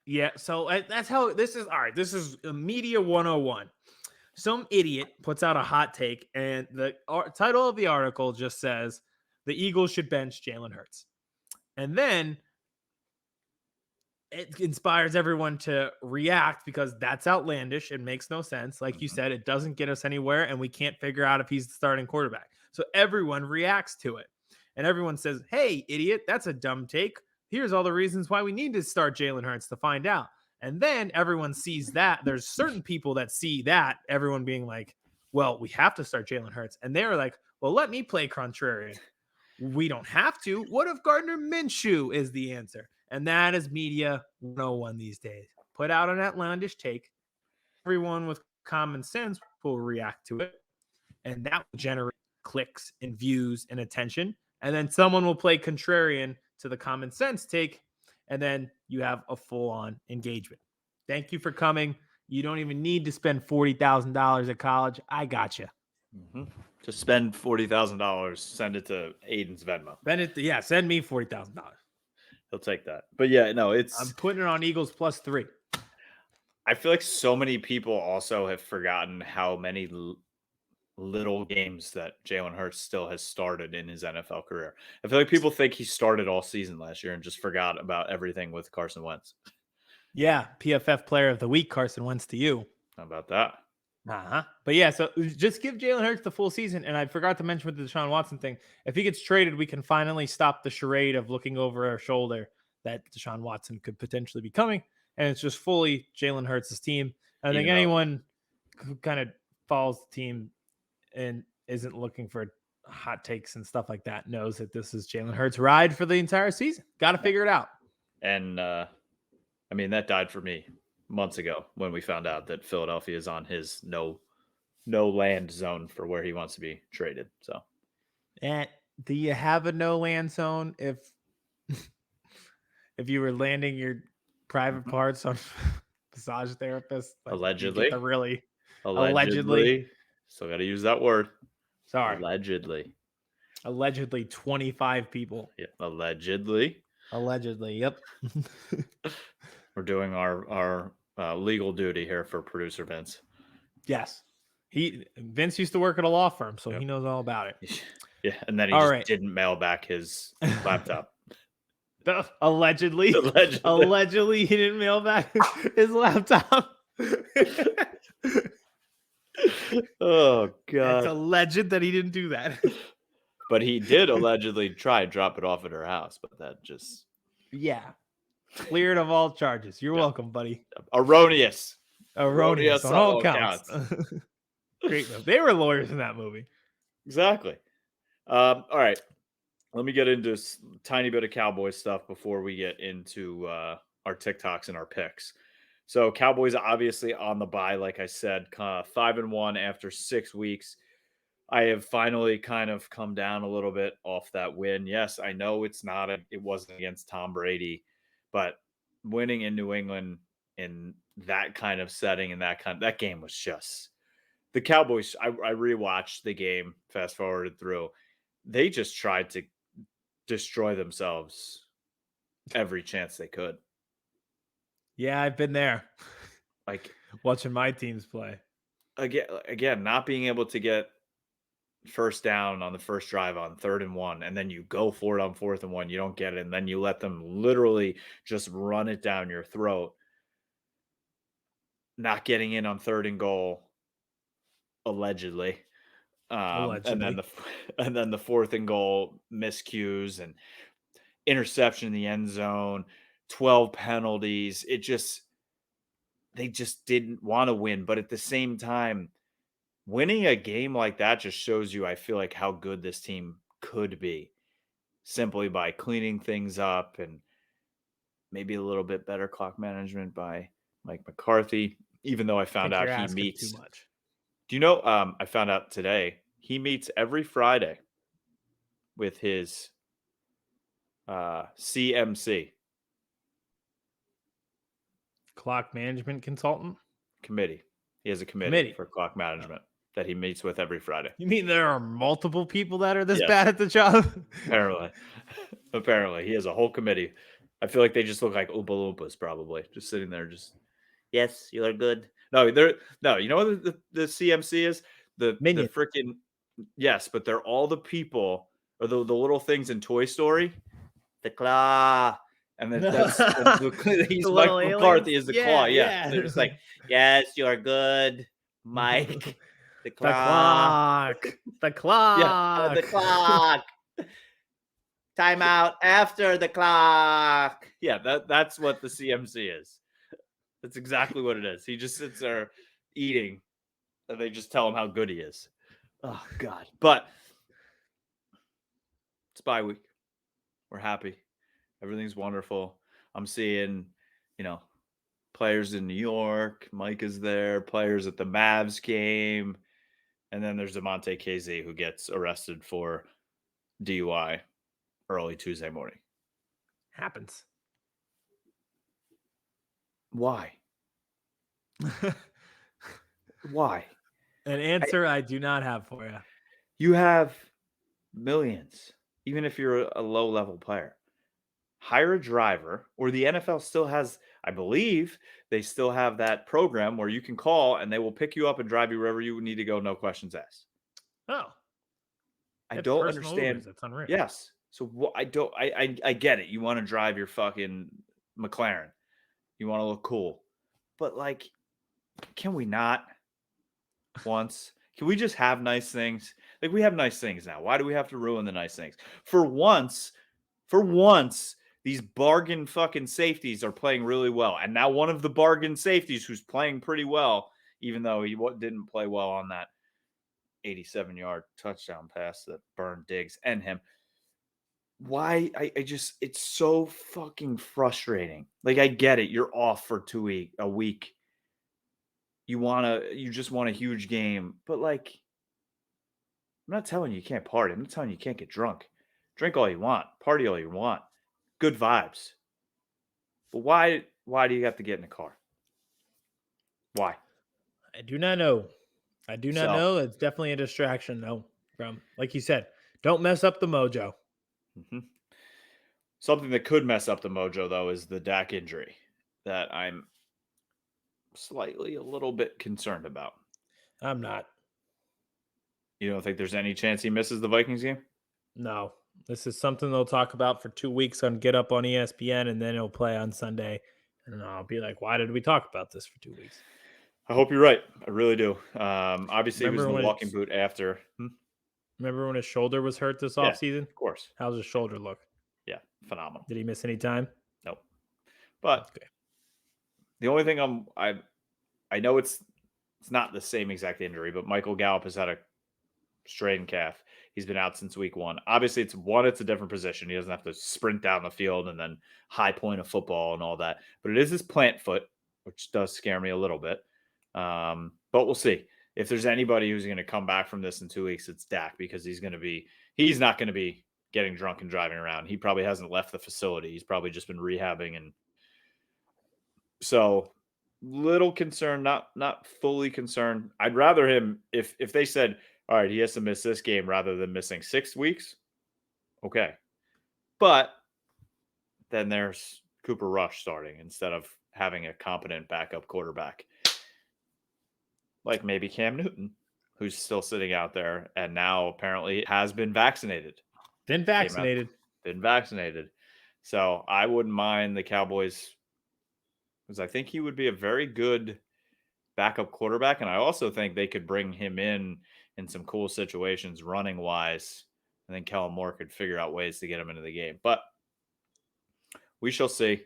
Yeah, so that's how this is. All right, this is Media 101. Some idiot puts out a hot take, and the title of the article just says, the Eagles should bench Jalen Hurts. And then it inspires everyone to react because that's outlandish. It makes no sense. Like you said, it doesn't get us anywhere, and we can't figure out if he's the starting quarterback. So everyone reacts to it. And everyone says, hey, idiot, that's a dumb take. Here's all the reasons why we need to start Jalen Hurts to find out. And then everyone sees that. There's certain people that see that, everyone being like, well, we have to start Jalen Hurts. And they're like, well, let me play contrarian. we don't have to. What if Gardner Minshew is the answer? And that is media 101 these days. Put out an outlandish take. Everyone with common sense will react to it. And that will generate clicks and views and attention. And then someone will play contrarian to the common sense take. And then you have a full-on engagement. Thank you for coming. You don't even need to spend $40,000 at college. I got you. Mm-hmm. Just spend $40,000. Send it to Aiden's Venmo. Send me $40,000. He'll take that. But yeah, no, I'm putting it on Eagles +3. I feel like so many people also have forgotten how many little games that Jalen Hurts still has started in his NFL career. I feel like people think he started all season last year and just forgot about everything with Carson Wentz. Yeah, PFF Player of the Week, Carson Wentz to you. How about that? But yeah, so just give Jalen Hurts the full season. And I forgot to mention with the Deshaun Watson thing, if he gets traded, we can finally stop the charade of looking over our shoulder that Deshaun Watson could potentially be coming. And it's just fully Jalen Hurts' team. I think anyone who kind of follows the team and isn't looking for hot takes and stuff like that knows that this is Jalen Hurts' ride for the entire season. Got to figure it out. And I mean, that died for me months ago when we found out that Philadelphia is on his no land zone for where he wants to be traded. So, and do you have a no land zone if you were landing your private parts on massage therapists? Like, allegedly. Allegedly. Still got to use that word. Sorry. Allegedly 25 people. Yeah, allegedly. Yep. We're doing our legal duty here for producer Vince. Yes. Vince used to work at a law firm, so he knows all about it. Yeah, and then he didn't mail back his laptop. Allegedly he didn't mail back his laptop. Oh God! It's alleged that he didn't do that, but he did allegedly try and drop it off at her house. But that just cleared of all charges. You're welcome, buddy. Erroneous on all counts. Great movie. They were lawyers in that movie. Exactly. All right. Let me get into a tiny bit of Cowboys stuff before we get into our TikToks and our picks. So Cowboys obviously on the bye, like I said, 5-1 after 6 weeks. I have finally kind of come down a little bit off that win. Yes, I know it wasn't against Tom Brady, but winning in New England in that kind of setting and that game was just the Cowboys. I rewatched the game, fast forwarded through. They just tried to destroy themselves every chance they could. Yeah, I've been there. Like watching my teams play. Again, not being able to get first down on the first drive on 3rd and 1, and then you go for it on 4th and 1, you don't get it, and then you let them literally just run it down your throat. Not getting in on 3rd and goal, allegedly. And then the 4th and goal miscues and interception in the end zone, 12 penalties. They just didn't want to win. But at the same time, winning a game like that just shows you, I feel like, how good this team could be simply by cleaning things up and maybe a little bit better clock management by Mike McCarthy, even though I found out he meets too much. Do you know, I found out today, he meets every Friday with his CMC. Clock management consultant? Committee. He has a committee for clock management that he meets with every Friday. You mean there are multiple people that are this bad at the job? Apparently. He has a whole committee. I feel like they just look like Oompa Loompas probably. Just sitting there yes, you are good. No, you know what the CMC is? The freaking yes, but they're all the people or the little things in Toy Story. The claw. And then he's Mike McCarthy is the claw. Yeah. They're just like, yes, you are good, Mike. The clock. The clock. Yeah, the clock. Time out after the clock. Yeah, that's what the CMC is. That's exactly what it is. He just sits there eating, and they just tell him how good he is. Oh, God. But It's bye week. We're happy. Everything's wonderful. I'm seeing, players in New York. Mike is there. Players at the Mavs game. And then there's DeMonte KZ who gets arrested for DUI early Tuesday morning. Happens. Why? Why? An answer I do not have for you. You have millions, even if you're a low-level player. Hire a driver, or the NFL still has, I believe, they still have that program where you can call and they will pick you up and drive you wherever you need to go, no questions asked. Oh. I don't understand. Ubers. That's unreal. Yes. So I get it. You want to drive your fucking McLaren. You want to look cool. But can we not once? Can we just have nice things? We have nice things now. Why do we have to ruin the nice things? For once, these bargain fucking safeties are playing really well. And now one of the bargain safeties who's playing pretty well, even though he didn't play well on that 87-yard touchdown pass that burned Diggs and him. Why? It's so fucking frustrating. I get it. You're off for a week. You just want a huge game. But I'm not telling you can't party. I'm not telling you can't get drunk. Drink all you want. Party all you want. Good vibes. But why do you have to get in a car? Why? I do not know. know. It's definitely a distraction, though. From, like you said, don't mess up the mojo. Mm-hmm. Something that could mess up the mojo, though, is the Dak injury that I'm slightly a little bit concerned about. I'm not. You don't think there's any chance he misses the Vikings game? No. This is something they'll talk about for 2 weeks on Get Up on ESPN, and then he'll play on Sunday. And I'll be like, why did we talk about this for 2 weeks? I hope you're right. I really do. Obviously, he was in the walking boot after. Remember when his shoulder was hurt this offseason? Of course. How's his shoulder look? Yeah, phenomenal. Did he miss any time? Nope. But the only thing I know it's not the same exact injury, but Michael Gallup has had a strained calf. He's been out since week 1. Obviously, it's a different position. He doesn't have to sprint down the field and then high point a football and all that. But it is his plant foot, which does scare me a little bit. But we'll see. If there's anybody who's going to come back from this in 2 weeks, it's Dak, because he's not going to be getting drunk and driving around. He probably hasn't left the facility. He's probably just been rehabbing. And so little concerned, not fully concerned. I'd rather him, if they said, all right, he has to miss this game rather than missing 6 weeks. Okay. But then there's Cooper Rush starting instead of having a competent backup quarterback. Like maybe Cam Newton, who's still sitting out there and now apparently has been vaccinated. Been vaccinated. So I wouldn't mind the Cowboys, because I think he would be a very good backup quarterback. And I also think they could bring him in some cool situations running wise. And then Kellen Moore could figure out ways to get him into the game. But we shall see.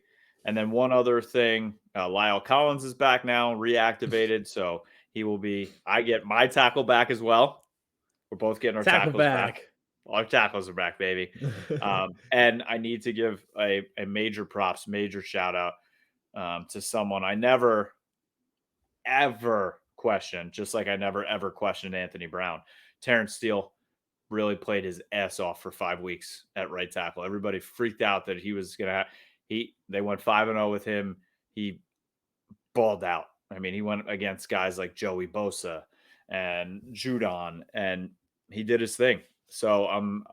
And then one other thing, Lyle Collins is back now, reactivated. So he will be, I get my tackle back as well. We're both getting our tackles back. Our tackles are back, baby. And I need to give a major props, major shout out to someone I never, ever questioned, just like I never, ever questioned Anthony Brown. Terrence Steele really played his ass off for 5 weeks at right tackle. Everybody freaked out that he was going to have, they went 5-0 with him. He balled out. I mean, he went against guys like Joey Bosa and Judon, and he did his thing. So I'm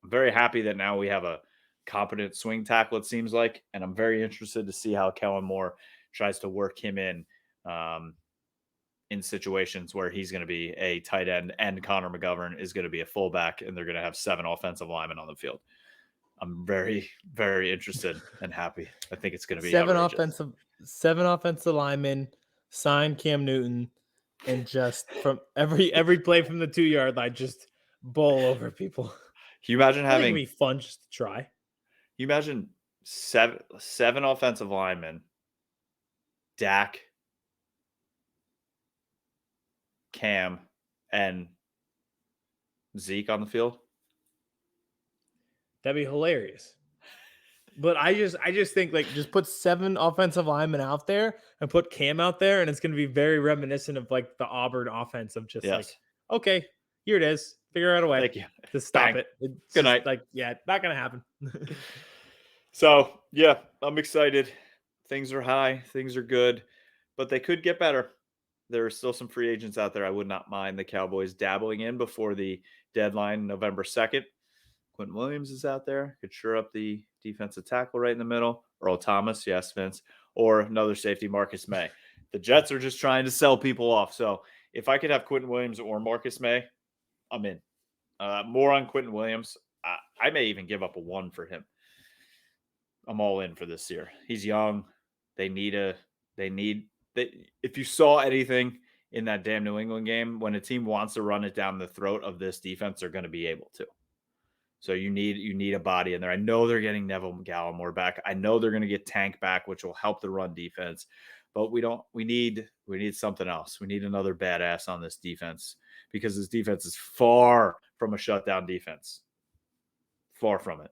very happy that now we have a competent swing tackle, it seems like, and I'm very interested to see how Kellen Moore tries to work him in situations where he's going to be a tight end and Connor McGovern is going to be a fullback, and they're going to have 7 offensive linemen on the field. I'm very, very interested and happy. I think it's going to be 7 outrageous. 7 offensive linemen, sign Cam Newton, and just from every play from the 2-yard line, just bowl over people. Can you imagine having? It'd be fun just to try. Can you imagine seven offensive linemen, Dak, Cam, and Zeke on the field? That'd be hilarious. But I just think like just put 7 offensive linemen out there and put Cam out there, and it's going to be very reminiscent of like the Auburn offense of just like, Yes. okay, here it is. Figure out a way Thank you. to stop Bang. it. It's Good just night. like, yeah, not going to happen. So, yeah, I'm excited. Things are high. Things are good. But they could get better. There are still some free agents out there I would not mind the Cowboys dabbling in before the deadline, November 2nd. Quentin Williams is out there. Could shore up the defensive tackle right in the middle. Earl Thomas, yes, Vince. Or another safety, Marcus May. The Jets are just trying to sell people off. So if I could have Quentin Williams or Marcus May, I'm in. More on Quentin Williams. I may even give up a 1 for him. I'm all in for this year. He's young. If you saw anything in that damn New England game, when a team wants to run it down the throat of this defense, they're going to be able to. So you need a body in there. I know they're getting Neville Gallimore back. I know they're going to get Tank back, which will help the run defense. But we need something else. We need another badass on this defense because this defense is far from a shutdown defense. Far from it.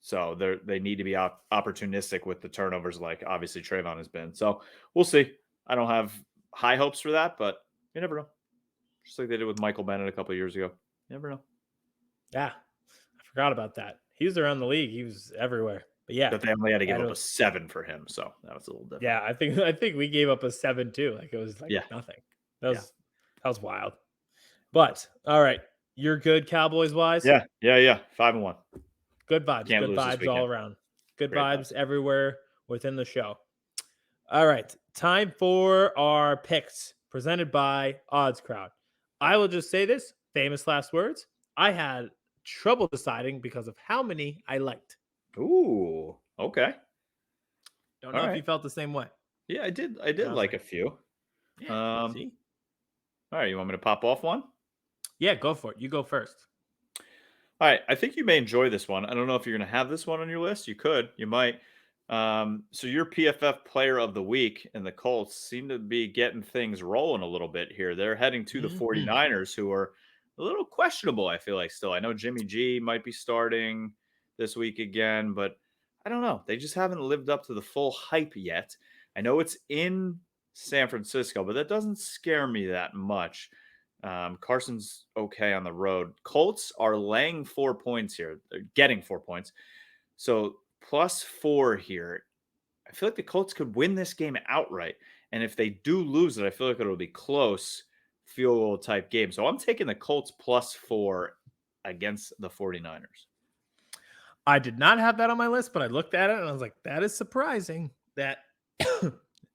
So they need to be opportunistic with the turnovers, like obviously Trayvon has been. So we'll see. I don't have high hopes for that, but you never know. Just like they did with Michael Bennett a couple of years ago. You never know. Yeah, I forgot about that. He was around the league. He was everywhere. But yeah, But they only had to give up a 7 for him, so that was a little different. Yeah, I think we gave up a 7 too. Like it was like nothing. That was wild. But all right, you're good Cowboys wise. Yeah. 5-1. Good vibes. Good vibes all around. Good vibes everywhere within the show. All right, time for our picks presented by Odds Crowd. I will just say this, famous last words. I had trouble deciding because of how many I liked. Ooh, okay. Don't know if you felt the same way. Yeah, I did like a few. Yeah, see? All right, you want me to pop off one? Yeah, go for it. You go first. All right, I think you may enjoy this one. I don't know if you're going to have this one on your list. You could. You might. So your PFF player of the week and the Colts seem to be getting things rolling a little bit here. They're heading to the 49ers, who are a little questionable, I feel like still. I know Jimmy G might be starting this week again, but I don't know. They just haven't lived up to the full hype yet. I know it's in San Francisco, but that doesn't scare me that much. Carson's okay on the road. Colts are laying 4 points here. They're getting 4 points. So +4 here. I feel like the Colts could win this game outright. And if they do lose it, I feel like it'll be close field goal type game. So I'm taking the Colts +4 against the 49ers. I did not have that on my list, but I looked at it and I was like, that is surprising that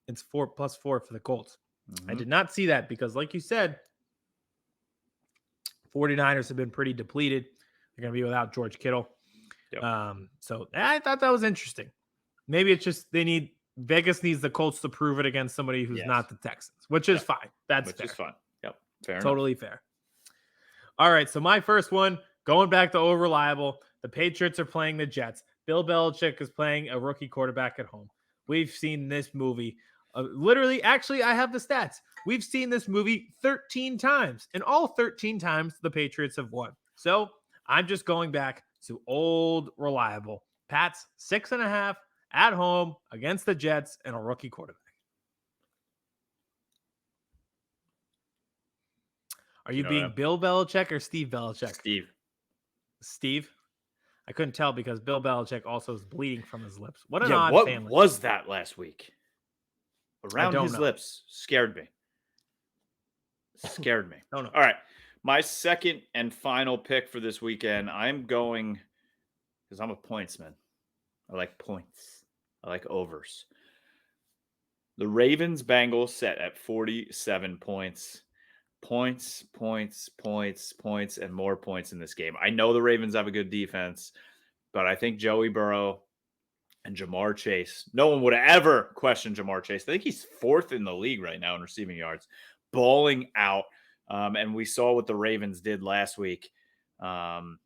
it's +4 for the Colts. Mm-hmm. I did not see that because, like you said, 49ers have been pretty depleted. They're going to be without George Kittle. Yep. So I thought that was interesting. Maybe it's just Vegas needs the Colts to prove it against somebody who's not the Texans, which is fine. That's fair. Which is fine. Yep. Fair totally enough. Fair. All right. So my first one, going back to over reliable, the Patriots are playing the Jets. Bill Belichick is playing a rookie quarterback at home. We've seen this movie. Literally, actually, I have the stats. We've seen this movie 13 times, and all 13 times the Patriots have won. So I'm just going back to old reliable. Pats 6.5 at home against the Jets and a rookie quarterback. Are you being Bill Belichick or Steve Belichick? Steve? I couldn't tell because Bill Belichick also is bleeding from his lips. What an odd family. What was that last week? Around his lips. Scared me. All right. My second and final pick for this weekend, I'm going, because I'm a pointsman. I like points. I like overs. The Ravens-Bengals set at 47 points. Points, and more points in this game. I know the Ravens have a good defense, but I think Joey Burrow and Jamar Chase, no one would ever question Jamar Chase. I think he's 4th in the league right now in receiving yards, balling out. And we saw what the Ravens did last week. Lamar's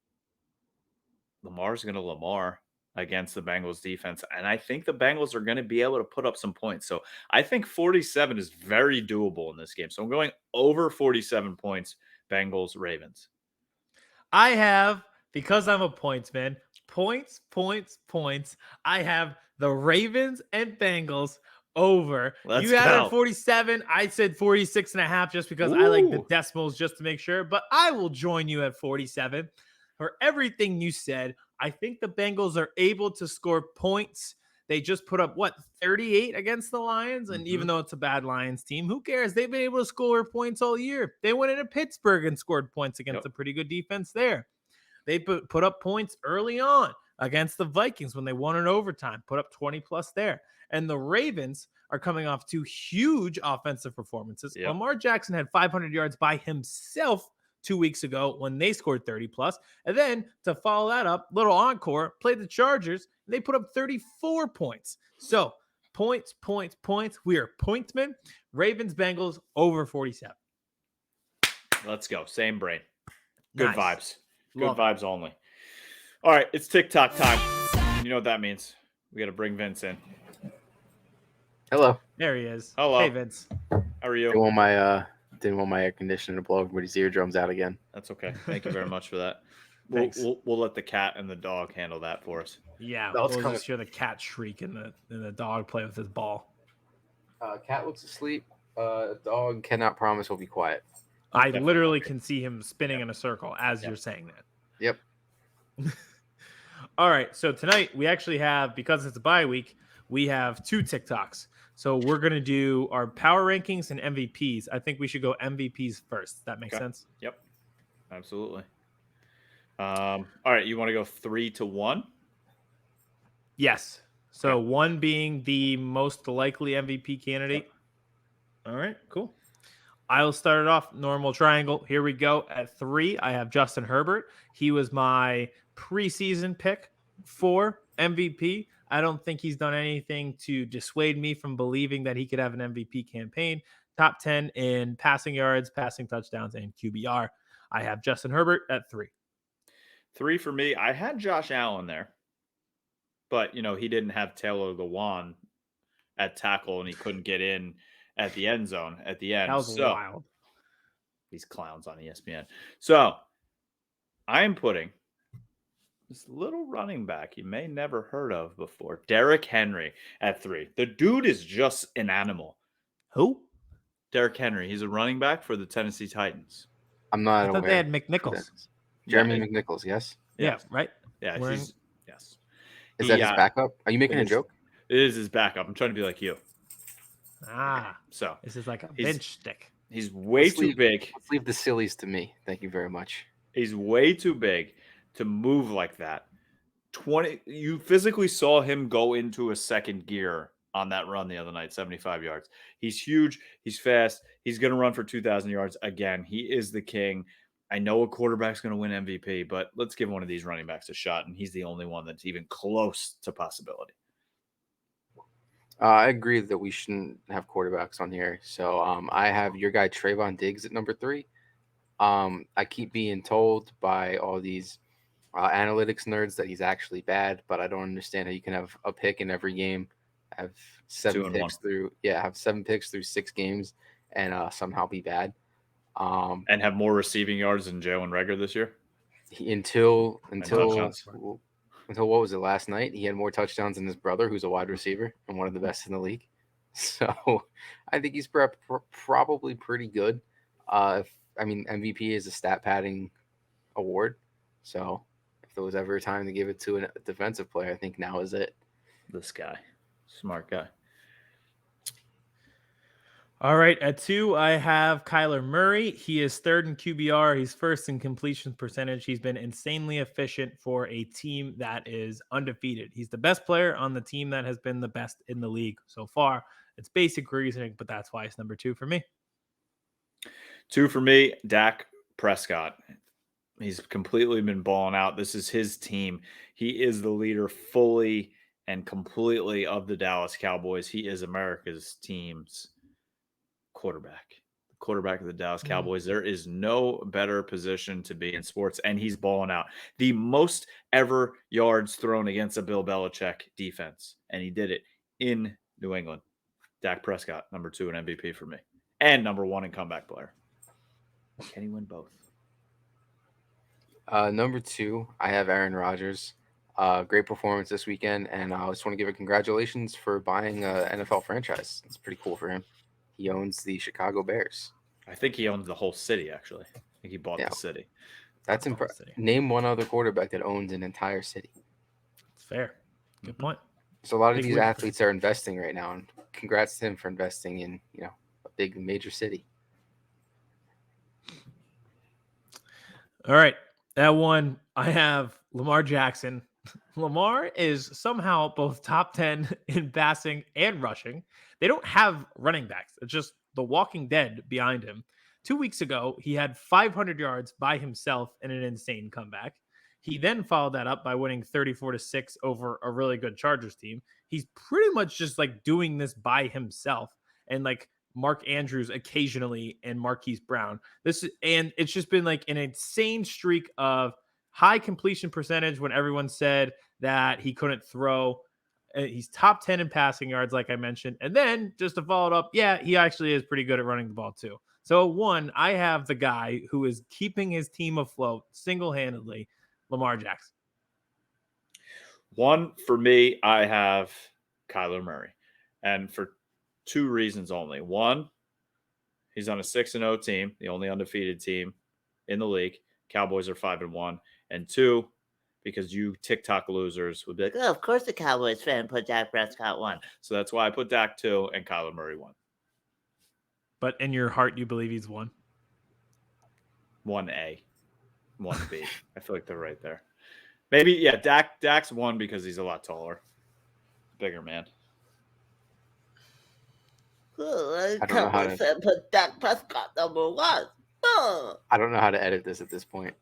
going to Lamar against the Bengals defense. And I think the Bengals are going to be able to put up some points. So I think 47 is very doable in this game. So I'm going over 47 points, Bengals, Ravens. I have, because I'm a pointsman, Points. I have the Ravens and Bengals over. Let's You had it go. at 47. I said 46.5 just because I like the Ooh. decimals just to make sure. But I will join you at 47. For everything you said, I think the Bengals are able to score points. They just put up 38 against the Lions. And even though it's a bad Lions team, who cares? They've been able to score points all year. They went into Pittsburgh and scored points against a pretty good defense there. They put up points early on against the Vikings when they won in overtime, put up 20 plus there. And the Ravens are coming off 2 huge offensive performances. Yep. Lamar Jackson had 500 yards by himself 2 weeks ago when they scored 30 plus. And then to follow that up, little encore, played the Chargers, and they put up 34 points. So points. We are pointsmen. Ravens, Bengals over 47. Let's go. Same brain. Good Nice. vibes. Good Love it. vibes only. All right, it's TikTok time. You know what that means. We got to bring Vince in. Hello. There he is. Hello. Hey, Vince. How are you? Didn't want my air conditioner to blow everybody's eardrums out again. That's okay. Thank you very much for that. Thanks. We'll let the cat and the dog handle that for us. Yeah, No, it's we'll coming. just hear the cat shriek and the dog play with his ball. Cat looks asleep. Dog cannot promise he'll be quiet. I Definitely. literally can see him spinning in a circle as you're saying that. Yep. All right, so tonight we actually have, because it's a bye week, we have 2 TikToks. So we're going to do our power rankings and MVPs. I think we should go MVPs first. That makes sense? Yep. Absolutely. All right, you want to go 3 to 1? Yes. So 1 being the most likely MVP candidate. All right, cool. I'll start it off normal triangle. Here we go. At 3, I have Justin Herbert. He was my preseason pick for MVP. I don't think he's done anything to dissuade me from believing that he could have an MVP campaign. Top 10 in passing yards, passing touchdowns, and QBR. I have Justin Herbert at 3. 3 for me. I had Josh Allen there, but he didn't have Taylor Lewan at tackle, and he couldn't get in at the end zone at the end. That was wild. These clowns on ESPN. So I am putting this little running back you may never heard of before, Derrick Henry, at 3. The dude is just an animal. Who? Derrick Henry. He's a running back for the Tennessee Titans. I'm not I thought aware. they had McNichols. Jeremy McNichols, yes? Yeah, Yes. right? Yeah, Wearing- yes. Is that his backup? Are you making it a is. joke? It is his backup. I'm trying to be like you. So This is like a He's- bench stick. he's way too big. Let's leave the sillies to me. Thank you very much. He's way too big to move like that. You physically saw him go into a second gear on that run the other night, 75 yards. He's huge. He's fast. He's going to run for 2,000 yards again. He is the king. I know a quarterback's going to win MVP, but let's give one of these running backs a shot, and he's the only one that's even close to possibility. I agree that we shouldn't have quarterbacks on here. So I have your guy Trayvon Diggs at number 3. I keep being told by all these analytics nerds that he's actually bad, but I don't understand how you can have a pick in every game, have 7 picks have 7 picks through 6 games, and somehow be bad. And have more receiving yards than Jalen Reagor this year. Until touchdowns. what was it last night? He had more touchdowns than his brother, who's a wide receiver and one of the best in the league. So I think he's probably pretty good. MVP is a stat padding award. So if there was ever a time to give it to a defensive player, I think now is it. This guy, smart guy. All right, at 2, I have Kyler Murray. He is 3rd in QBR. He's 1st in completion percentage. He's been insanely efficient for a team that is undefeated. He's the best player on the team that has been the best in the league so far. It's basic reasoning, but that's why it's number 2 for me. 2 for me, Dak Prescott. He's completely been balling out. This is his team. He is the leader fully and completely of the Dallas Cowboys. He is America's team's quarterback of the Dallas Cowboys. There is no better position to be in sports, and he's balling out. The most ever yards thrown against a Bill Belichick defense, and he did it in New England. Dak Prescott, number 2 in MVP for me, and number 1 in comeback player. Can he win both? Number 2, I have Aaron Rodgers. Great performance this weekend, and I just want to give a congratulations for buying an NFL franchise. It's pretty cool for him. He owns the Chicago Bears. I think he owns the whole city, actually. I think he bought the city. That's impressive. Name one other quarterback that owns an entire city. It's fair. Good point. So a lot of these athletes are investing right now, and congrats to him for investing in, a big major city. All right. That one, I have Lamar Jackson. Lamar is somehow both top 10 in passing and rushing. They don't have running backs. It's just the Walking Dead behind him. 2 weeks ago, he had 500 yards by himself in an insane comeback. He then followed that up by winning 34-6 over a really good Chargers team. He's pretty much just like doing this by himself, and like Mark Andrews occasionally and Marquise Brown. And it's just been like an insane streak of high completion percentage when everyone said that he couldn't throw. He's top 10 in passing yards, like I mentioned. And then just to follow it up, yeah, he actually is pretty good at running the ball too. So one, I have the guy who is keeping his team afloat single-handedly, Lamar Jackson. One, for me, I have Kyler Murray. And for two reasons only. One, he's on a 6-0 team, the only undefeated team in the league. Cowboys are 5-1. And two, because you TikTok losers would be like, oh, of course the Cowboys fan put Dak Prescott 1. So that's why I put Dak 2 and Kyler Murray 1. But in your heart, you believe he's 1? 1A, 1B. I feel like they're right there. Maybe, yeah, Dak's 1 because he's a lot taller. Bigger man. I don't know how to put Dak Prescott number 1. I don't know how to edit this at this point.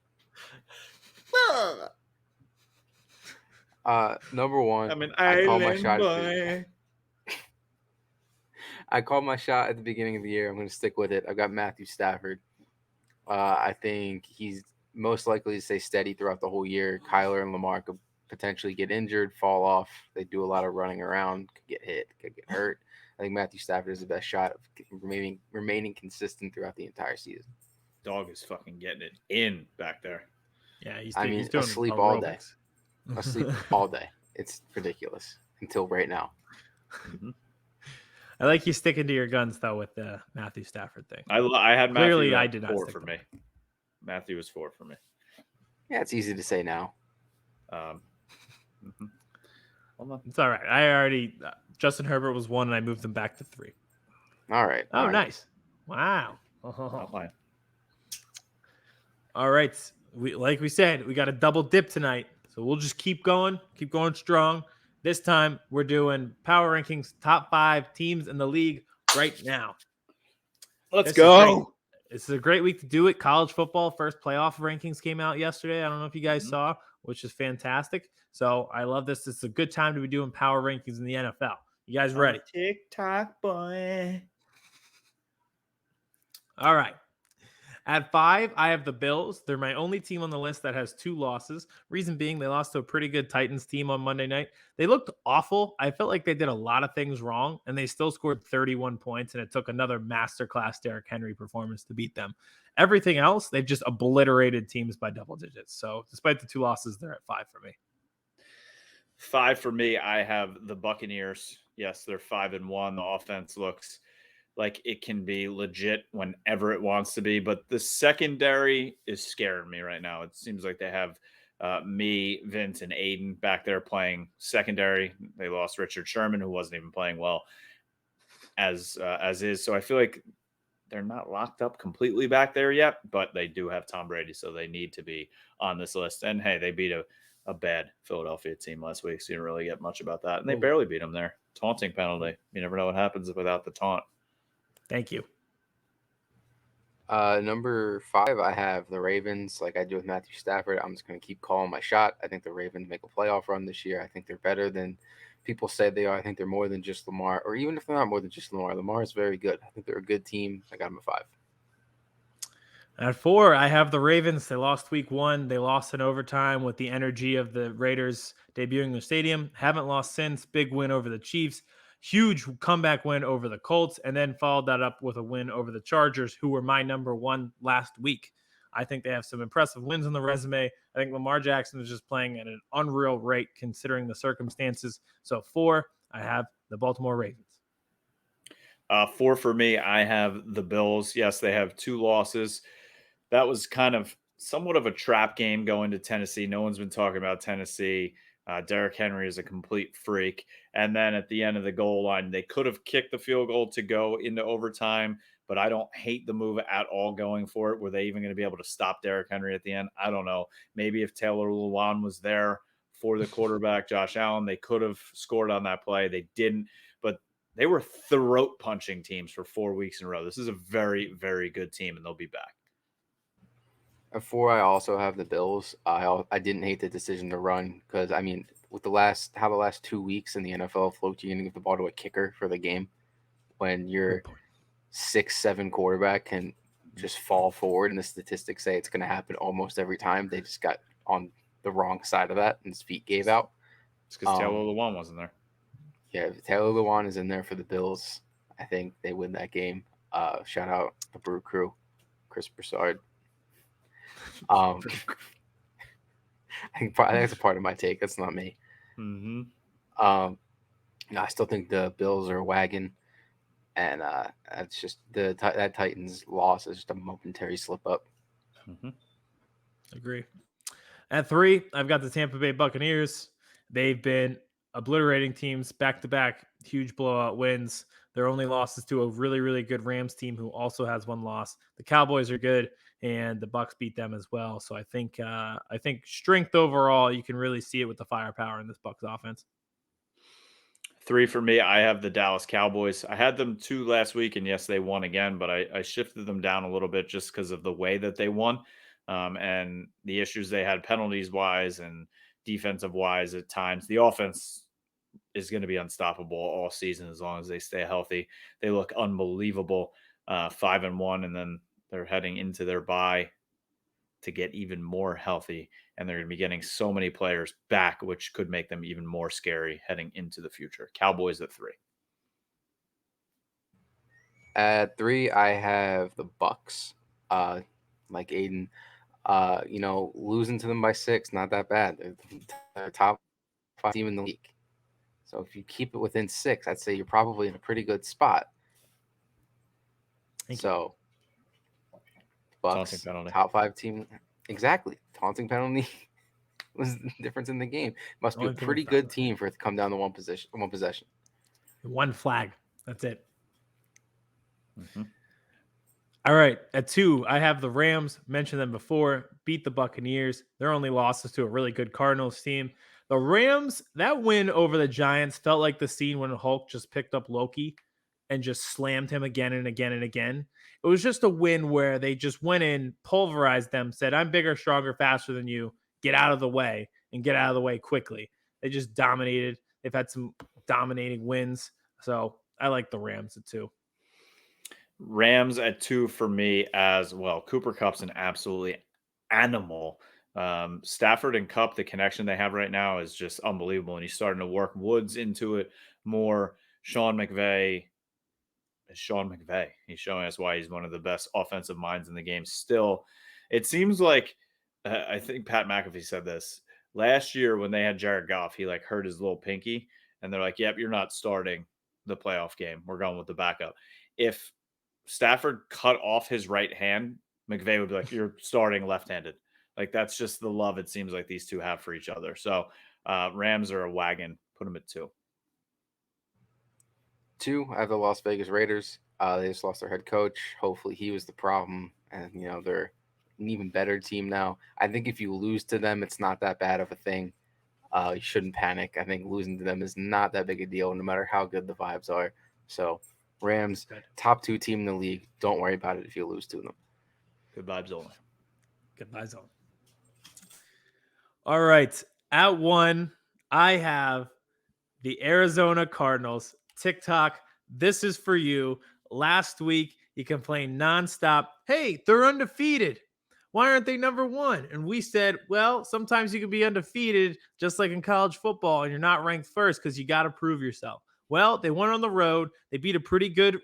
Number one, I called my shot. I called my shot at the beginning of the year. I'm going to stick with it. I've got Matthew Stafford. I think he's most likely to stay steady throughout the whole year. Kyler and Lamar could potentially get injured, fall off. They do a lot of running around, could get hit, could get hurt. I think Matthew Stafford is the best shot of remaining consistent throughout the entire season. Dog is fucking getting it in back there. Yeah, he's doing asleep all day. Asleep all day. It's ridiculous until right now. Mm-hmm. I like you sticking to your guns though with the Matthew Stafford thing. I had Matthew. Clearly, I did not 4 for me. Matthew was 4 for me. Yeah, it's easy to say now. Mm-hmm. It's all right. Justin Herbert was 1, and I moved them back to 3. All right. Oh, nice. Wow. All right. Like we said, we got a double dip tonight. So we'll just keep going strong. This time we're doing power rankings, top 5 teams in the league right now. Let's go. This is a great week to do it. College football first playoff rankings came out yesterday. I don't know if you guys saw, which is fantastic. So I love this. It's a good time to be doing power rankings in the NFL. You guys ready? TikTok boy. All right. At 5, I have the Bills. They're my only team on the list that has 2 losses. Reason being, they lost to a pretty good Titans team on Monday night. They looked awful. I felt like they did a lot of things wrong, and they still scored 31 points, and it took another masterclass Derrick Henry performance to beat them. Everything else, they've just obliterated teams by double digits. So despite the 2 losses, they're at 5 for me. 5 for me, I have the Buccaneers. Yes, they're 5-1. The offense looks like it can be legit whenever it wants to be. But the secondary is scaring me right now. It seems like they have me, Vince, and Aidan back there playing secondary. They lost Richard Sherman, who wasn't even playing well as is. So I feel like they're not locked up completely back there yet, but they do have Tom Brady, so they need to be on this list. And, hey, they beat a bad Philadelphia team last week, so you didn't really get much about that. And they barely beat them there. Taunting penalty. You never know what happens without the taunt. Thank you. Number 5, I have the Ravens. Like I do with Matthew Stafford, I'm just going to keep calling my shot. I think the Ravens make a playoff run this year. I think they're better than people say they are. I think they're more than just Lamar, or even if they're not more than just Lamar. Lamar is very good. I think they're a good team. I got them at 5. At 4, I have the Ravens. They lost week 1. They lost in overtime with the energy of the Raiders debuting in the stadium. Haven't lost since. Big win over the Chiefs. Huge comeback win over the Colts, and then followed that up with a win over the Chargers, who were my number 1 last week. I think they have some impressive wins on the resume. I think Lamar Jackson is just playing at an unreal rate considering the circumstances. So 4, I have the Baltimore Ravens. 4 for me, I have the Bills. Yes, they have 2 losses. That was kind of somewhat of a trap game going to Tennessee. No one's been talking about Tennessee. Derrick Henry is a complete freak. And then at the end of the goal line, they could have kicked the field goal to go into overtime, but I don't hate the move at all going for it. Were they even going to be able to stop Derrick Henry at the end? I don't know. Maybe if Taylor Lewan was there for the quarterback, Josh Allen, they could have scored on that play. They didn't, but they were throat punching teams for 4 weeks in a row. This is a very, very good team, and they'll be back. At 4, I also have the Bills. I didn't hate the decision to run because, I mean, with the last 2 weeks in the NFL float, you're going to give the ball to a kicker for the game when your 6'7" quarterback can just fall forward, and the statistics say it's going to happen almost every time. They just got on the wrong side of that, and his feet gave out. It's because Taylor Lewan wasn't there. Yeah, if Taylor Lewan is in there for the Bills, I think they win that game. Shout out the Brew Crew, Chris Broussard. I think that's a part of my take. That's not me. Mm-hmm. No, I still think the Bills are a wagon, and that's just that Titans loss is just a momentary slip up. Mm-hmm. Agree. At 3, I've got the Tampa Bay Buccaneers. They've been obliterating teams back-to-back, huge blowout wins. Their only loss is to a really, really good Rams team who also has 1 loss. The Cowboys are good, and the Bucs beat them as well. So I think strength overall, you can really see it with the firepower in this Bucs offense. 3 for me, I have the Dallas Cowboys. I had them 2 last week, and yes, they won again, but I shifted them down a little bit just because of the way that they won and the issues they had penalties-wise and defensive-wise at times. The offense is going to be unstoppable all season as long as they stay healthy. They look unbelievable, 5-1, and then they're heading into their bye to get even more healthy, and they're going to be getting so many players back, which could make them even more scary heading into the future. Cowboys at 3. At 3, I have the Bucs. Like Aidan, losing to them by 6, not that bad. They're top 5 team in the league. So if you keep it within 6, I'd say you're probably in a pretty good spot. So Bucs, top 5 team. Exactly. Taunting penalty was the difference in the game. Must be a pretty good team for it to come down to one possession. 1 flag. That's it. Mm-hmm. All right. At 2, I have the Rams. Mentioned them before. Beat the Buccaneers. Their only losses to a really good Cardinals team. The Rams, that win over the Giants felt like the scene when Hulk just picked up Loki and just slammed him again and again and again. It was just a win where they just went in, pulverized them, said, I'm bigger, stronger, faster than you. Get out of the way, and get out of the way quickly. They just dominated. They've had some dominating wins. So I like the Rams at 2. Rams at 2 for me as well. Cooper Kupp's an absolutely animal. Stafford and Kupp, the connection they have right now is just unbelievable. And he's starting to work Woods into it more. Sean McVay is Sean McVay. He's showing us why he's one of the best offensive minds in the game. Still, it seems like I think Pat McAfee said this last year when they had Jared Goff. He hurt his little pinky, and they're like, "Yep, you're not starting the playoff game. We're going with the backup." If Stafford cut off his right hand, McVay would be like, "You're starting left-handed." That's just the love it seems like these two have for each other. So Rams are a wagon. Put them at 2. 2, I have the Las Vegas Raiders. They just lost their head coach. Hopefully he was the problem. And, they're an even better team now. I think if you lose to them, it's not that bad of a thing. You shouldn't panic. I think losing to them is not that big a deal, no matter how good the vibes are. So Rams, top 2 team in the league. Don't worry about it if you lose to them. Good vibes only. Good vibes only. All right. At 1, I have the Arizona Cardinals. TikTok, this is for you. Last week, you complained nonstop. Hey, they're undefeated. Why aren't they number 1? And we said, well, sometimes you can be undefeated, just like in college football, and you're not ranked first because you got to prove yourself. Well, they went on the road. They beat a pretty good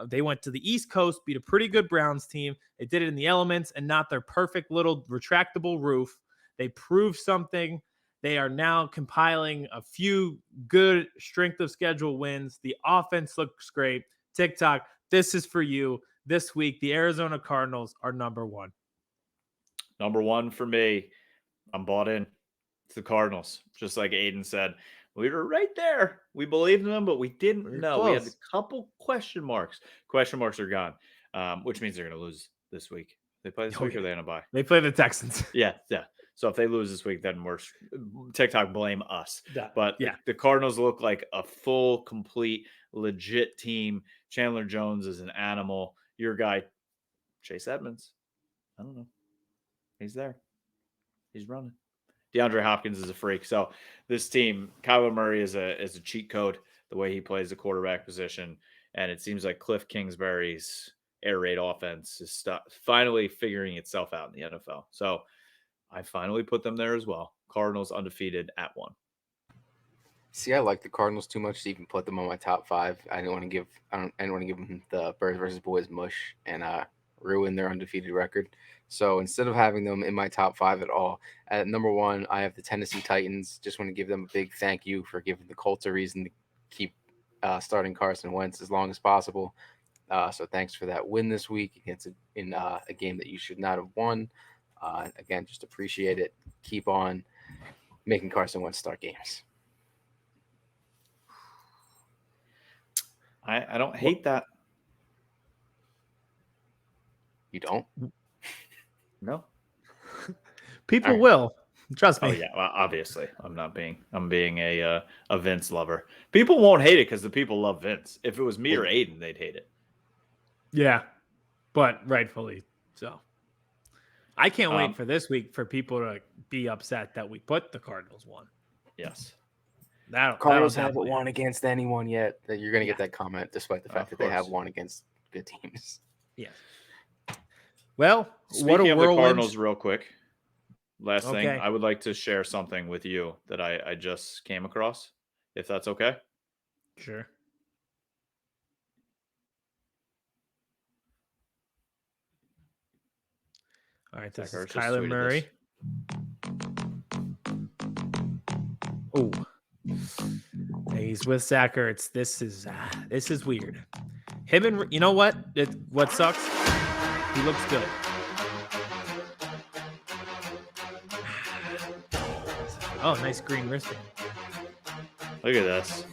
They went to the East Coast, beat a pretty good Browns team. They did it in the elements and not their perfect little retractable roof. They proved something. They are now compiling a few good strength of schedule wins. The offense looks great. TikTok, this is for you. This week, the Arizona Cardinals are number one. Number one for me. I'm bought in. It's the Cardinals. Just like Aidan said, we were right there. We believed in them, but we didn't know. Close. We had a couple question marks. Question marks are gone, which means they're going to lose this week. They play this week or are they going to bye? They play the Texans. Yeah. So if they lose this week, then we're TikTok blame us. But yeah, the Cardinals look like a full, complete, legit team. Chandler Jones is an animal. Your guy, Chase Edmonds, I don't know. He's there. He's running. DeAndre Hopkins is a freak. So this team, Kyler Murray is a cheat code, the way he plays the quarterback position. And it seems like Cliff Kingsbury's air raid offense is finally figuring itself out in the NFL. So I finally put them there as well. Cardinals undefeated at 1. See, I like the Cardinals too much to even put them on my top 5. I didn't want to give them the Birds versus Boys mush and ruin their undefeated record. So instead of having them in my top 5 at all, at number 1, I have the Tennessee Titans. Just want to give them a big thank you for giving the Colts a reason to keep starting Carson Wentz as long as possible. So thanks for that win this week against in a game that you should not have won. Again, just appreciate it. Keep on making Carson Wentz start games. I don't hate that. You don't? No. People will. Trust me. Oh yeah, well, obviously. I'm being a Vince lover. People won't hate it because the people love Vince. If it was me or Aiden, they'd hate it. Yeah, but rightfully so. I can't wait for this week for people to be upset that we put the Cardinals 1. Yes. Cardinals haven't won against anyone yet. That you're going to get that comment, despite the fact that they have won against good teams. Yeah. Well, Speaking what a of whirlwind. the Cardinals, real quick. Last thing, Okay. I would like to share something with you that I just came across, if that's okay. Sure. All right, this is Kyler Murray. Oh, he's with Zach Ertz. This is weird. Him and you know what? What sucks? He looks good. Oh, nice green wristband. Look at this.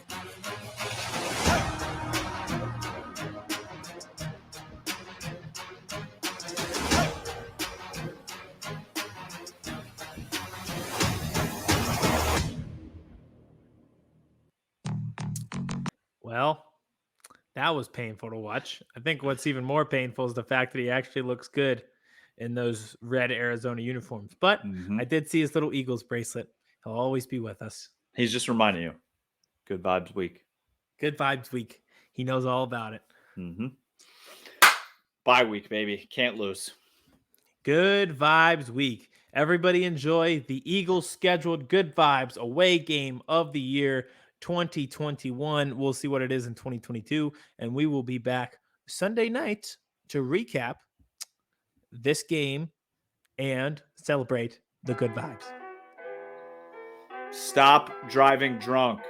Well, that was painful to watch. I think what's even more painful is the fact that he actually looks good in those red Arizona uniforms. But I did see his little Eagles bracelet. He'll always be with us. He's just reminding you. Good vibes week. Good vibes week. He knows all about it. Bye week, baby. Can't lose. Good vibes week. Everybody enjoy the Eagles scheduled Good Vibes away game of the year 2021. We'll see what it is in 2022. And we will be back Sunday night to recap this game and celebrate the good vibes. Stop driving drunk.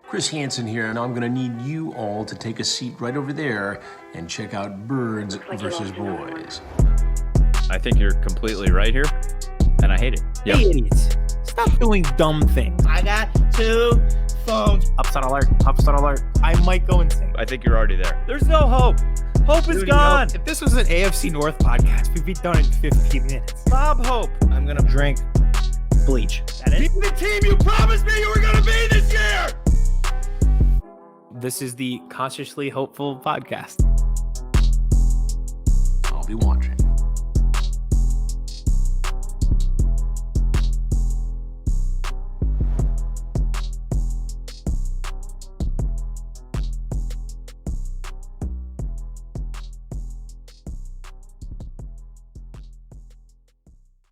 Chris Hansen here, and I'm going to need you all to take a seat right over there and check out Birds versus Boys. I think you're completely right here, and I hate it. Hey, idiots. Stop doing dumb things. I got 2 phones. Upset alert. Upset alert. I might go insane. I think you're already there. There's no hope. Hope is gone. If this was an AFC North podcast, we'd be done in 15 minutes. Bob Hope. I'm going to drink bleach. That is the team you promised me you were going to be this year. This is the Consciously Hopeful podcast. I'll be watching.